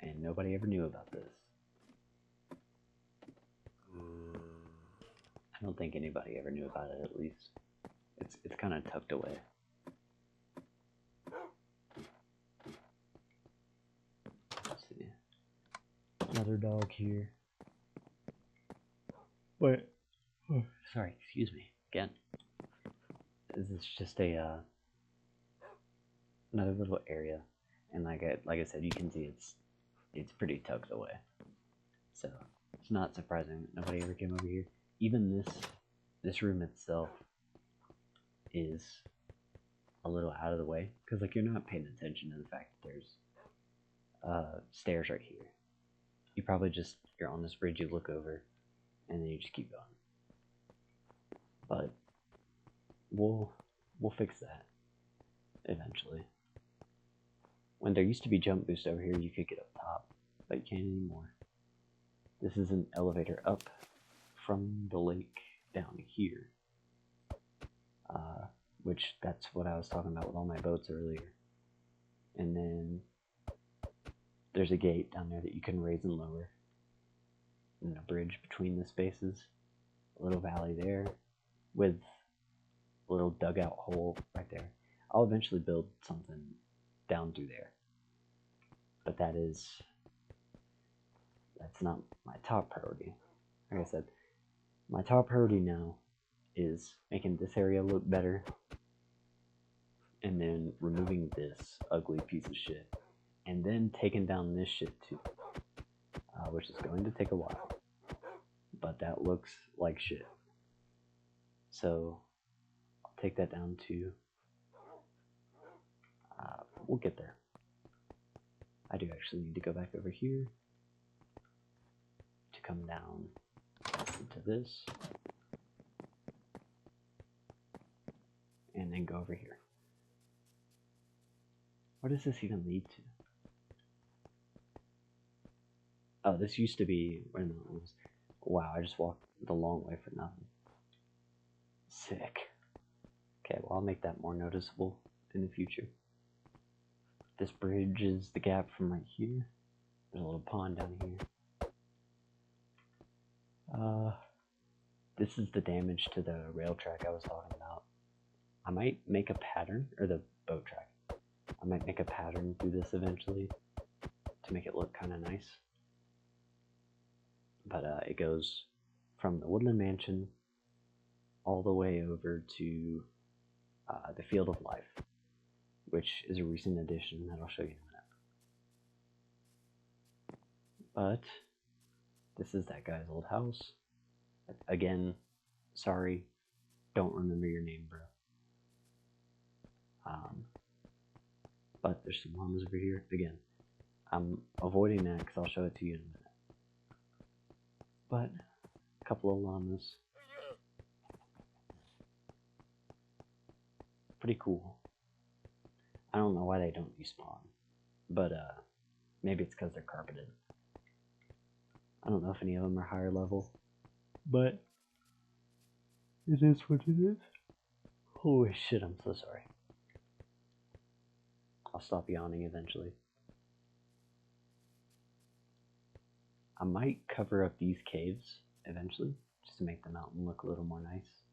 And nobody ever knew about this. I don't think anybody ever knew about it, at least. It's kind of tucked away. Let's see. Another dog here. Wait. Oh, sorry, excuse me. Again. This is just a another little area, and like I said, you can see it's pretty tucked away. So it's not surprising that nobody ever came over here. Even this room itself is a little out of the way, because like you're not paying attention to the fact that there's stairs right here. You probably just, you're on this bridge, you look over, and then you just keep going. But we'll fix that eventually. When there used to be jump boost over here, you could get up top, but you can't anymore. This is an elevator up from the lake down here, which that's what I was talking about with all my boats earlier. And then there's a gate down there that you can raise and lower, and a bridge between the spaces, a little valley there with a little dugout hole right there. I'll eventually build something down through there, but that's not my top priority. Like I said, my top priority now is making this area look better, and then removing this ugly piece of shit, and then taking down this shit too, which is going to take a while, but that looks like shit. So I'll take that down too. We'll get there. I do actually need to go back over here to come down into this, and then go over here. What does this even lead to? Oh, this used to be where the mountain was. Wow, I just walked the long way for nothing. Sick. Okay, well, I'll make that more noticeable in the future. This bridge is the gap from right here. There's a little pond down here. This is the damage to the rail track I was talking about. I might make a pattern, or the boat track. I might make a pattern through this eventually to make it look kind of nice. But it goes from the Woodland Mansion all the way over to the Field of Life, which is a recent addition that I'll show you in a minute. But this is that guy's old house. Again, sorry, don't remember your name, bro. But there's some llamas over here. Again, I'm avoiding that because I'll show it to you in a minute. But a couple of llamas. Pretty cool. I don't know why they don't despawn, but maybe it's because they're carpeted. I don't know if any of them are higher level, but it is what it is. Holy shit, I'm so sorry. I'll stop yawning eventually. I might cover up these caves eventually, just to make the mountain look a little more nice.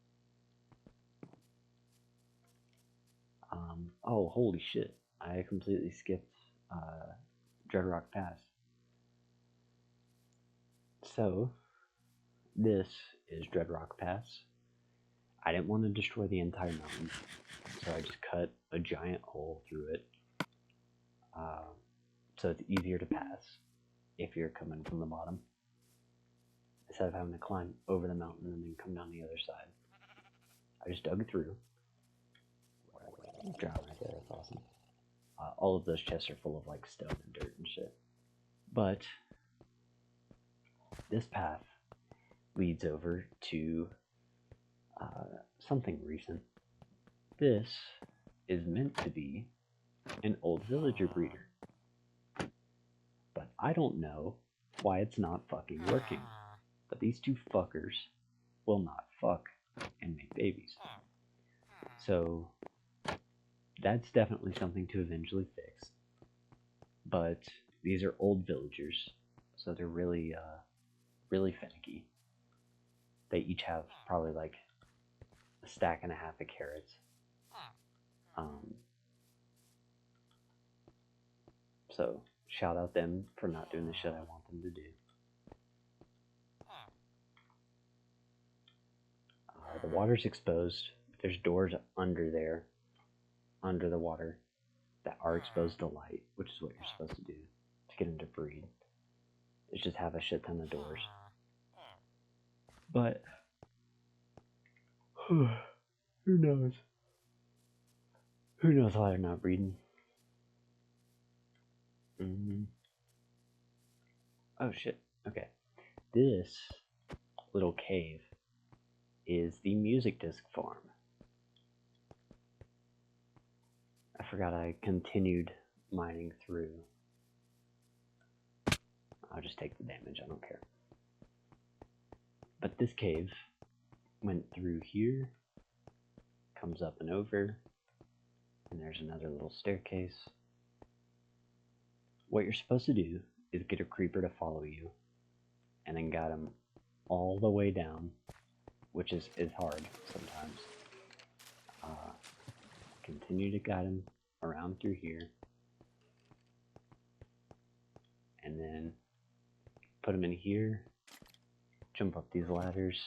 Oh, holy shit. I completely skipped Dreadrock Pass. So, this is Dreadrock Pass. I didn't want to destroy the entire mountain, so I just cut a giant hole through it, so it's easier to pass if you're coming from the bottom, instead of having to climb over the mountain and then come down the other side. I just dug through. Drown right there, that's awesome. All of those chests are full of like stone and dirt and shit. But this path leads over to something recent. This is meant to be an old villager breeder, but I don't know why it's not fucking working. But these two fuckers will not fuck and make babies. So that's definitely something to eventually fix. But these are old villagers, so they're really finicky. They each have probably like a stack and a half of carrots. So shout out them for not doing the shit I want them to do. The water's exposed. There's doors under there, under the water, that are exposed to light, which is what you're supposed to do to get them to breed. Is just have a shit ton of doors. But who knows? Who knows why they're not breeding? Oh shit. Okay. This little cave is the music disc farm. I forgot I continued mining through. I'll just take the damage, I don't care. But this cave went through here, comes up and over, and there's another little staircase. What you're supposed to do is get a creeper to follow you, and then guide him all the way down, which is hard sometimes. Continue to guide him around through here, and then put him in here, jump up these ladders,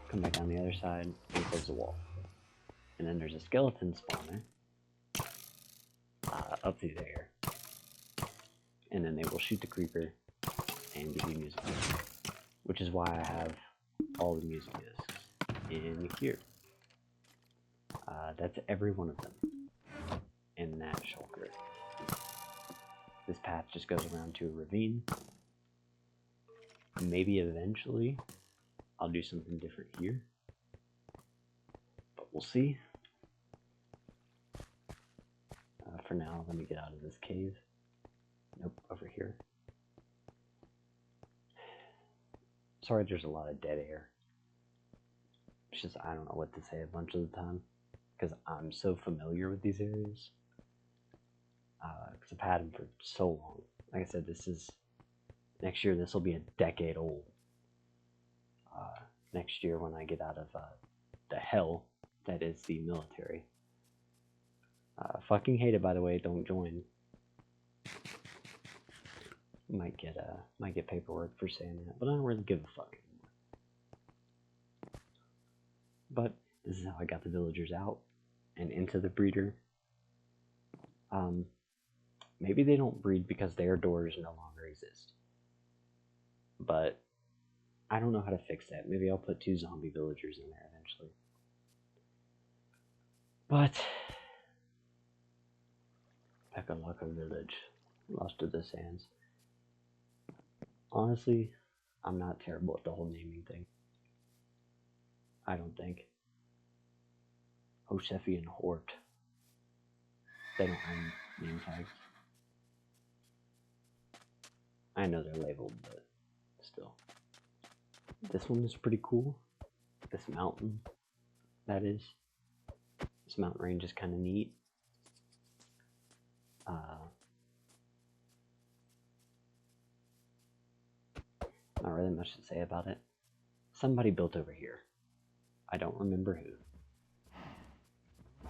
come back down the other side, and close the wall. And then there's a skeleton spawner up through there, and then they will shoot the creeper and give you music discs, which is why I have all the music discs in here. That's every one of them in that shulker. This path just goes around to a ravine. Maybe eventually I'll do something different here, but we'll see. For now, let me get out of this cave. Nope, over here. Sorry, there's a lot of dead air. It's just, I don't know what to say a bunch of the time, because I'm so familiar with these areas. Because I've had them for so long. Like I said, next year this will be a decade old. Next year when I get out of the hell that is the military. Fucking hate it, by the way, don't join. Might get paperwork for saying that, but I don't really give a fuck anymore. But this is how I got the villagers out and into the breeder. Maybe they don't breed because their doors no longer exist. But I don't know how to fix that. Maybe I'll put 2 zombie villagers in there eventually. But Pekalaka village, lost to the sands. Honestly, I'm not terrible at the whole naming thing. I don't think. Hosefi and Hort. They don't have name tags. I know they're labeled, but still. This one is pretty cool. This mountain, that is. This mountain range is kind of neat. Not really much to say about it. Somebody built over here. I don't remember who.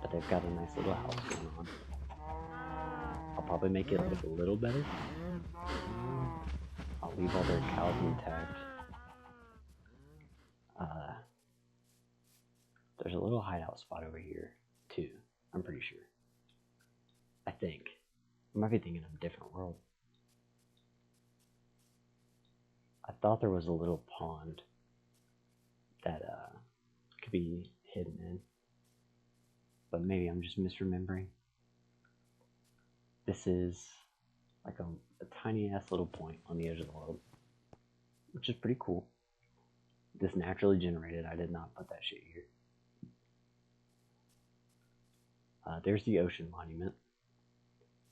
But they've got a nice little house going on. I'll probably make it look a little better. I'll leave all their cows intact. There's a little hideout spot over here, too. I'm pretty sure. I think. I might be thinking of a different world. I thought there was a little pond that could be hidden in. But maybe I'm just misremembering. This is like a tiny ass little point on the edge of the world, which is pretty cool. This naturally generated. I did not put that shit here. There's the ocean monument.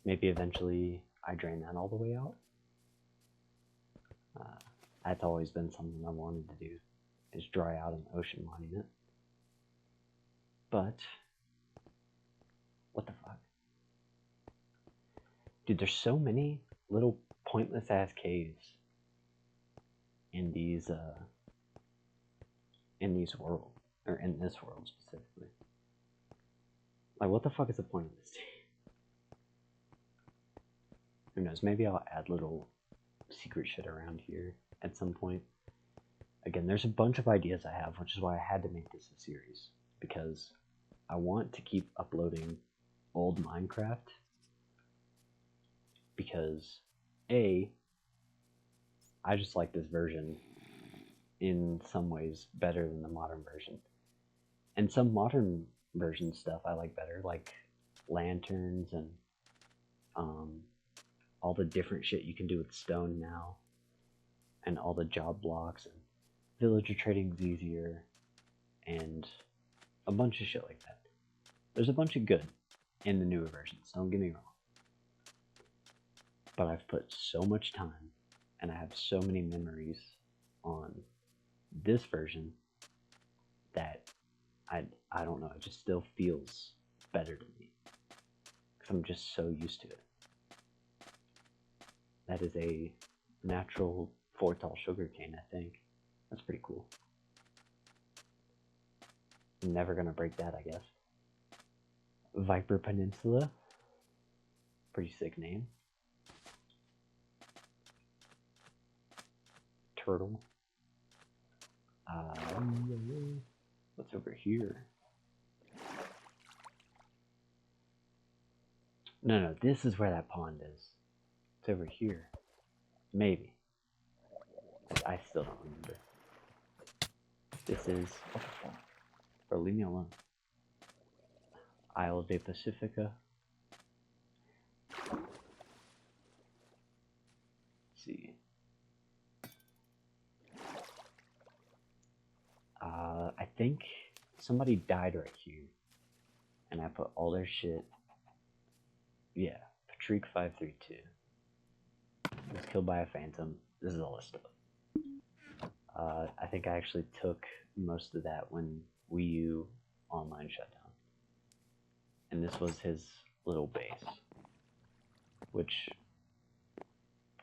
Maybe eventually I drain that all the way out. That's always been something I wanted to do, is dry out an ocean monument. But what the fuck? Dude, there's so many little pointless ass caves in these worlds, or in this world specifically. Like, what the fuck is the point of this? Who knows? Maybe I'll add little secret shit around here at some point. Again, there's a bunch of ideas I have, which is why I had to make this a series, because I want to keep uploading old Minecraft, because I just like this version in some ways better than the modern version, and some modern version stuff I like better, like lanterns and all the different shit you can do with stone now. and all the job blocks, and villager trading's easier, and a bunch of shit like that. There's a bunch of good in the newer versions, don't get me wrong. But I've put so much time, and I have so many memories on this version that I don't know, it just still feels better to me. Because I'm just so used to it. That is a natural Fortall sugarcane, I think. That's pretty cool. I'm never gonna break that, I guess. Viper Peninsula. Pretty sick name. Turtle. What's over here? No, this is where that pond is. It's over here. Maybe. I still don't remember. This is... What the fuck? Bro, leave me alone. Isle de Pacifica. Let's see. I think somebody died right here. And I put all their shit... Yeah, Patrick 532. Was killed by a phantom. This is all this stuff. I think I actually took most of that when Wii U Online shut down. And this was his little base. Which,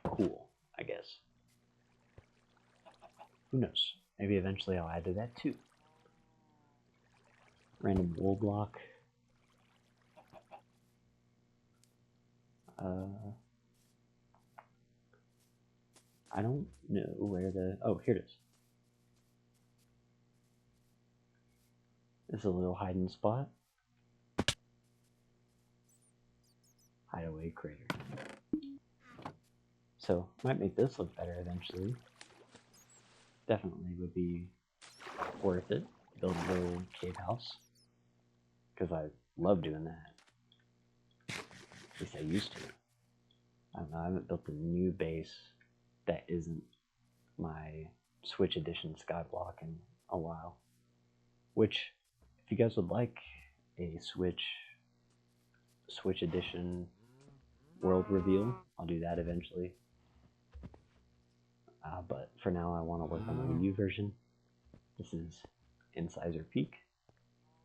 cool, I guess. Who knows? Maybe eventually I'll add to that too. Random wool block. I don't know where the... Oh, here it is. This is a little hiding spot. Hideaway crater. So, might make this look better eventually. Definitely would be worth it. Build a little cave house. Because I love doing that. At least I used to. I don't know, I haven't built a new base that isn't my Switch Edition Skyblock in a while. Which, if you guys would like a Switch Edition world reveal, I'll do that eventually. But for now, I want to work on the Wii U version. This is Incisor Peak,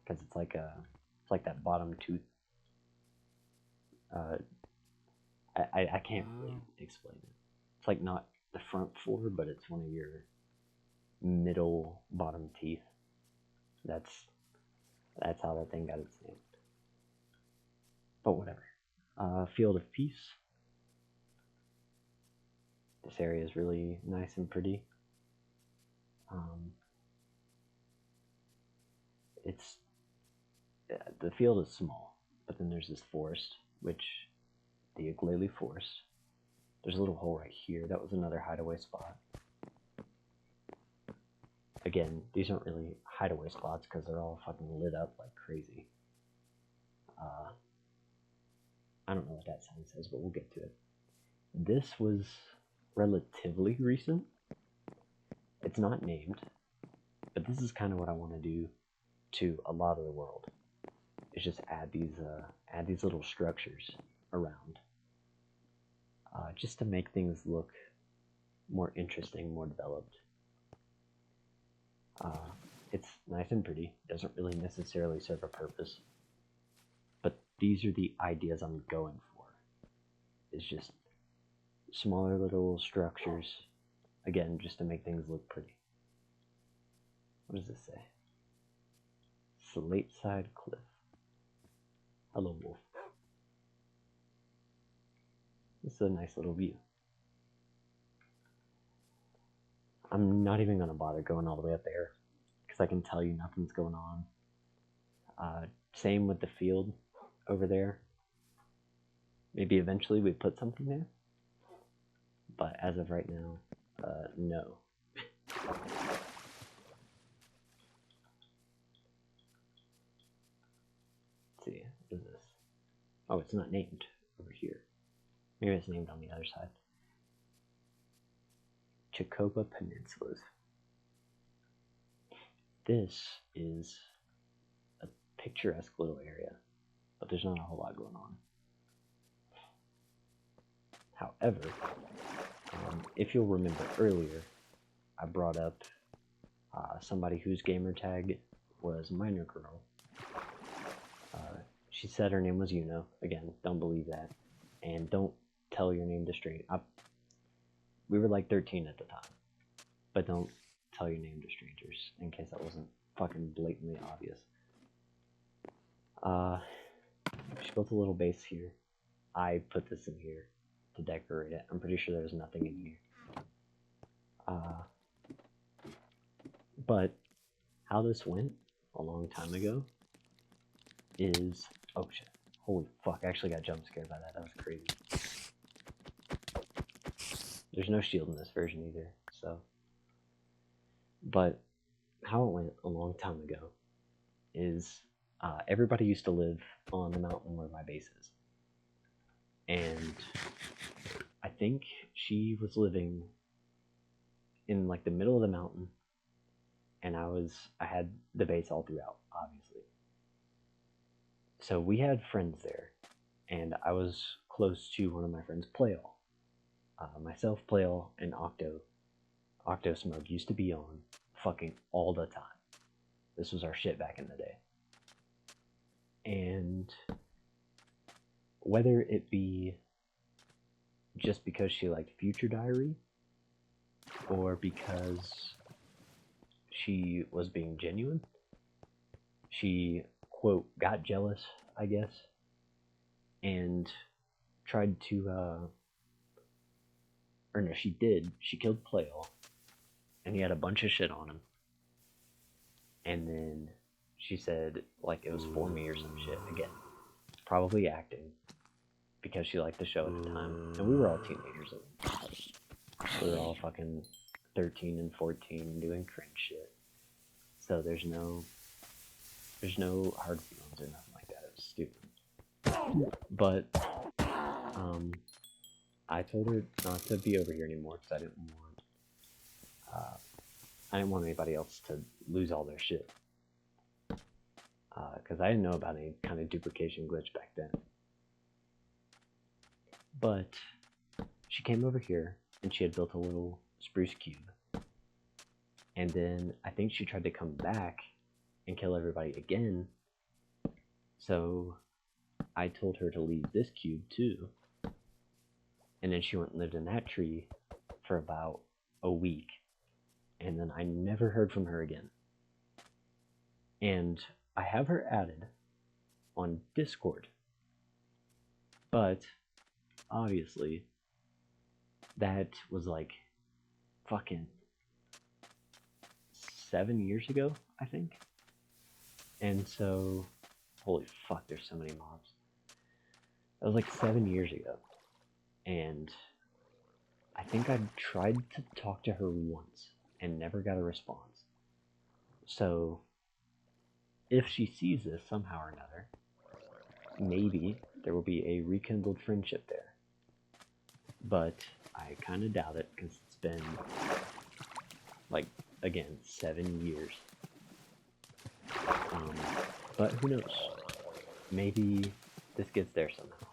because it's like that bottom tooth. I can't really explain it. It's like not the front four, but it's one of your middle bottom teeth. That's how that thing got its name. But whatever. Field of Peace. This area is really nice and pretty. The field is small, but then there's this forest, which the Iglele Forest. There's a little hole right here. That was another hideaway spot. Again, these aren't really hideaway spots because they're all fucking lit up like crazy. I don't know what that sign says, but we'll get to it. This was relatively recent. It's not named, but this is kind of what I want to do to a lot of the world. Is just add these little structures around, just to make things look more interesting, more developed. It's nice and pretty. Doesn't really necessarily serve a purpose, but these are the ideas I'm going for. It's just smaller little structures, again, just to make things look pretty. What does this say? Slate Side Cliff. Hello, wolf. This is a nice little view. I'm not even going to bother going all the way up there, because I can tell you nothing's going on. Same with the field over there. Maybe eventually we put something there, but as of right now, no. Let's see, what is this? Oh, it's not named over here. Maybe it's named on the other side. Chocopa Peninsulas. This is a picturesque little area, but there's not a whole lot going on. However, if you'll remember earlier, I brought up somebody whose gamer tag was Minor Girl. She said her name was Yuno. Again, don't believe that. And don't tell your name to strangers. We were like 13 at the time. But don't tell your name to strangers, in case that wasn't fucking blatantly obvious. She built a little base here. I put this in here to decorate it. I'm pretty sure there's nothing in here. But how this went a long time ago is... Oh shit. Holy fuck, I actually got jump scared by that. That was crazy. There's no shield in this version either, so... But how it went a long time ago is everybody used to live on the mountain where my base is. And I think she was living in like the middle of the mountain, and I had the base all throughout, obviously. So we had friends there, and I was close to one of my friends, Playall. Myself, Playall, and Octo Smoke used to be on fucking all the time. This was our shit back in the day. And whether it be just because she liked Future Diary, or because she was being genuine, she, quote, got jealous, I guess, and tried to, or no, she did. She killed Playall, and he had a bunch of shit on him. And then she said, like, it was for me or some shit. Again, probably acting, because she liked the show at the time. And we were all teenagers. We were all fucking 13 and 14 doing cringe shit. So there's no hard feelings or nothing like that. It was stupid. But, I told her not to be over here anymore because I didn't want anybody else to lose all their shit. Because I didn't know about any kind of duplication glitch back then. But she came over here and she had built a little spruce cube. And then I think she tried to come back and kill everybody again. So I told her to leave this cube too. And then she went and lived in that tree for about a week. And then I never heard from her again. And I have her added on Discord. But obviously that was like fucking 7 years ago, I think. And so, holy fuck, there's so many mobs. That was like 7 years ago. And I think I tried to talk to her once and never got a response. So, if she sees this somehow or another, maybe there will be a rekindled friendship there. But I kind of doubt it, because it's been, like, again, 7 years. But who knows? Maybe this gets there somehow.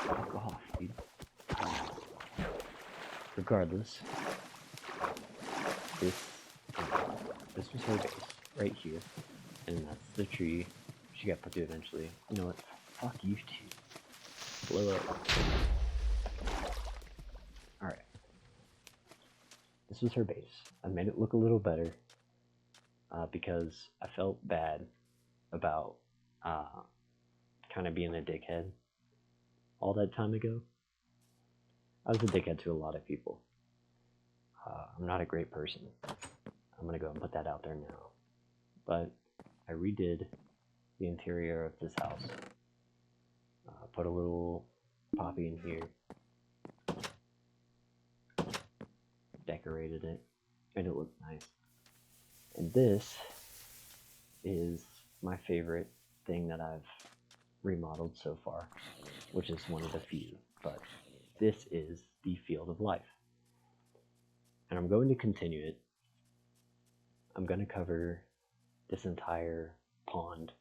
Fuck off, dude. Regardless, this was her base, right here. And that's the tree she got put to eventually. You know what? Fuck you two. Blow up. Alright. This was her base. I made it look a little better. Because I felt bad about kind of being a dickhead all that time ago. I was a dickhead to a lot of people. I'm not a great person. I'm gonna go and put that out there now. But I redid the interior of this house. Put a little poppy in here. Decorated it. Made it look nice. And this is my favorite thing that I've remodeled so far, which is one of the few, but this is the Field of Life. and I'm going to continue it. I'm going to cover this entire pond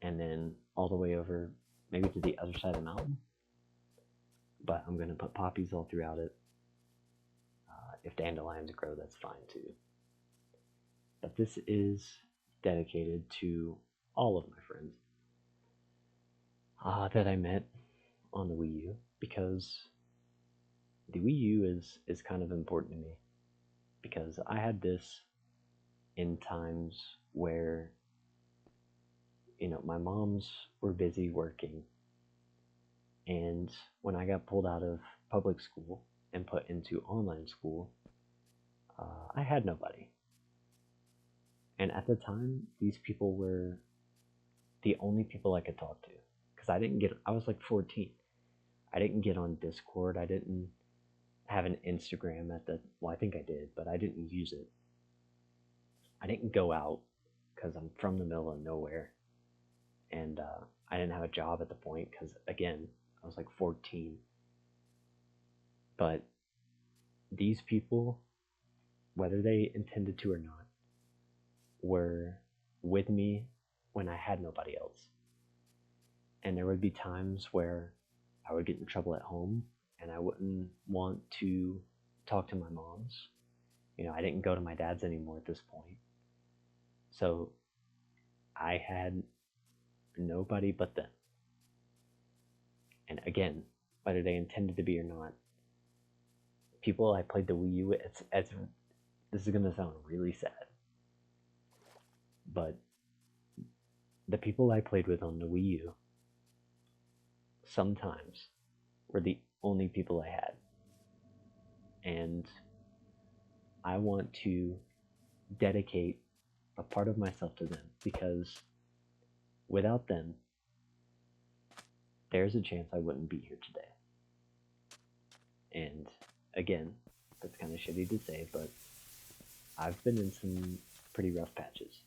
and then all the way over maybe to the other side of the mountain, but I'm going to put poppies all throughout it. If dandelions grow, that's fine too. But this is dedicated to all of my friends that I met on the Wii U, because the Wii U is kind of important to me, because I had this in times where, you know, my moms were busy working, and when I got pulled out of public school and put into online school, I had nobody. And at the time, these people were the only people I could talk to, because I was like 14. I didn't get on Discord. I didn't have an Instagram well, I think I did, but I didn't use it. I didn't go out because I'm from the middle of nowhere, and I didn't have a job at the point because, again, I was like 14. But these people, whether they intended to or not, were with me when I had nobody else. And there would be times where I would get in trouble at home and I wouldn't want to talk to my moms. You know, I didn't go to my dad's anymore at this point. So I had nobody but them. And again, whether they intended to be or not, people I played the Wii U with, this is going to sound really sad, but the people I played with on the Wii U sometimes were the only people I had. And I want to dedicate a part of myself to them, because without them, there's a chance I wouldn't be here today. And again, that's kind of shitty to say, but I've been in some pretty rough patches.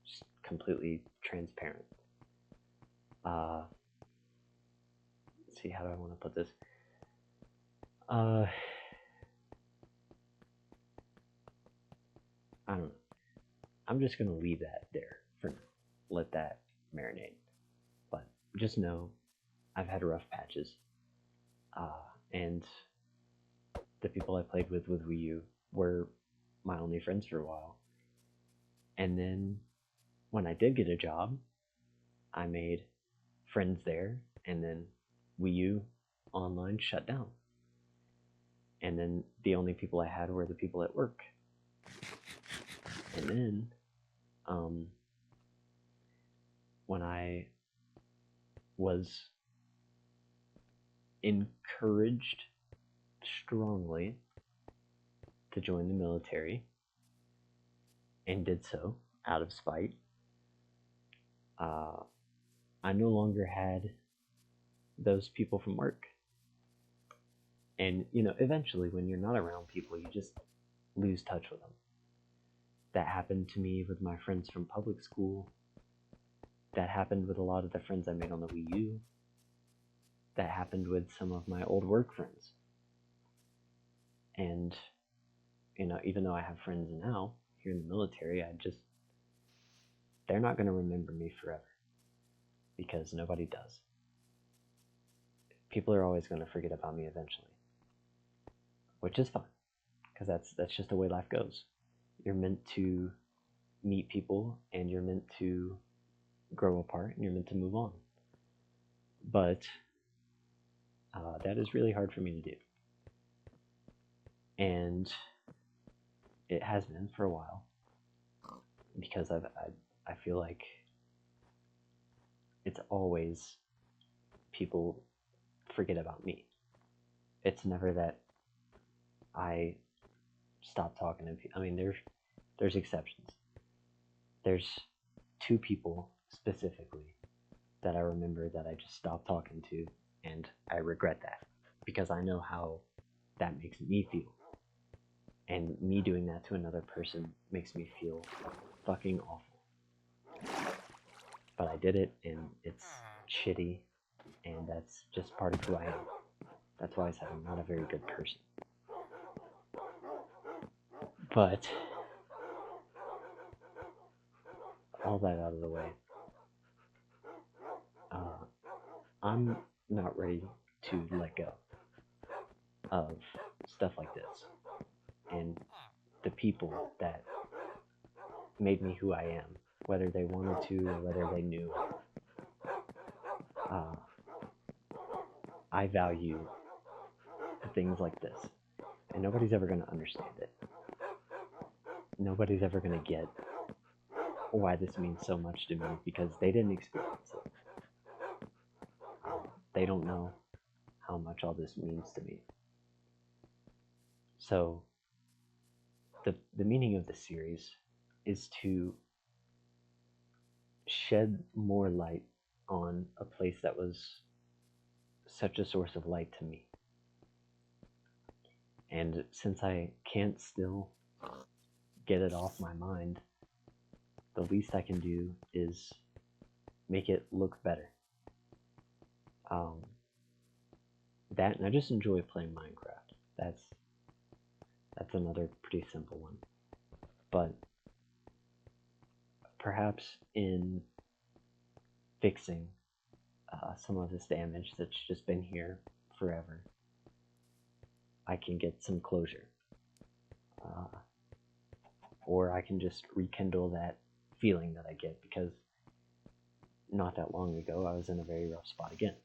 Just completely transparent. Let's see, how do I want to put this? I don't know. I'm just going to leave that there for now. Let that marinate. But just know I've had rough patches. And the people I played with Wii U were my only friends for a while. And then when I did get a job, I made friends there, and then Wii U Online shut down. And then the only people I had were the people at work. And then, when I was encouraged strongly to join the military, and did so out of spite, I no longer had those people from work. And, you know, eventually when you're not around people, you just lose touch with them. That happened to me with my friends from public school. That happened with a lot of the friends I made on the Wii U. That happened with some of my old work friends. And, you know, even though I have friends now here in the military, they're not going to remember me forever, because nobody does. People are always going to forget about me eventually, which is fine, because that's just the way life goes. You're meant to meet people, and you're meant to grow apart, and you're meant to move on. But that is really hard for me to do, and it has been for a while, because I feel like it's always people forget about me. It's never that I stop talking to people. I mean, there's exceptions. There's 2 people specifically that I remember that I just stopped talking to, and I regret that, because I know how that makes me feel. And me doing that to another person makes me feel fucking awful. But I did it, and it's shitty, and that's just part of who I am. That's why I said I'm not a very good person. But all that out of the way, I'm not ready to let go of stuff like this and the people that made me who I am, whether they wanted to or whether they knew. I value things like this, and nobody's ever going to understand it. Nobody's ever going to get why this means so much to me because they didn't experience it. They don't know how much all this means to me. So the meaning of this series is to shed more light on a place that was such a source of light to me. And since I can't still get it off my mind, the least I can do is make it look better. That, and I just enjoy playing Minecraft. That's another pretty simple one. But perhaps in fixing some of this damage that's just been here forever, I can get some closure. Or I can just rekindle that feeling that I get, because not that long ago I was in a very rough spot again.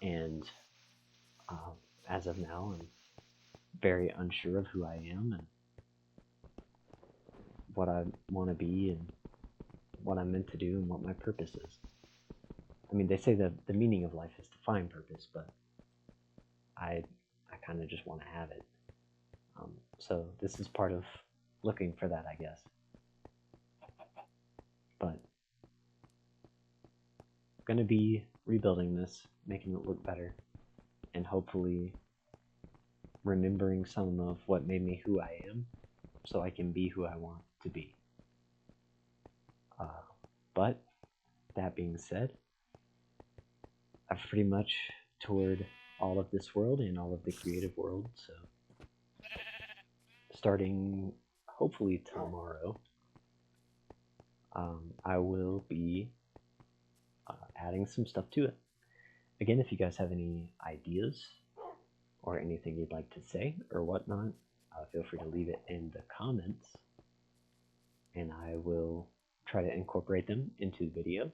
And as of now, I'm very unsure of who I am and what I want to be and what I'm meant to do and what my purpose is. I mean, they say that the meaning of life is to find purpose, but I kind of just want to have it. So this is part of looking for that, I guess. But I'm going to be rebuilding this, making it look better, and hopefully remembering some of what made me who I am so I can be who I want to be. But that being said, I've pretty much toured all of this world and all of the creative world, so starting hopefully tomorrow, I will be adding some stuff to it. Again, if you guys have any ideas or anything you'd like to say or whatnot, feel free to leave it in the comments, and I will try to incorporate them into the video.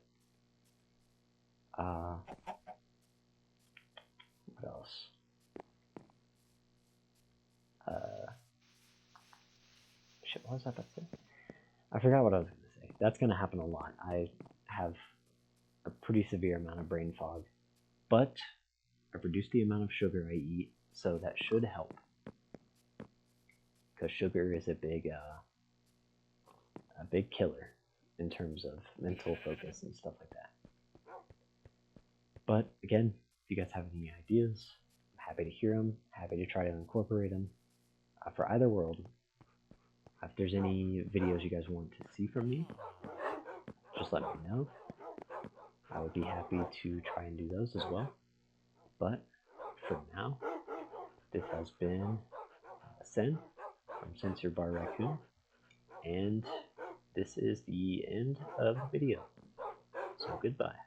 What else? Shit, what was I about to say? I forgot what I was going to say. That's going to happen a lot. I have a pretty severe amount of brain fog, but I've reduced the amount of sugar I eat, so that should help. Because sugar is a big killer in terms of mental focus and stuff like that. But again, if you guys have any ideas, I'm happy to hear them, happy to try to incorporate them for either world. If there's any videos you guys want to see from me, just let me know. I would be happy to try and do those as well. But for now, this has been Sen from Censor Bar Raccoon, and this is the end of the video. So goodbye.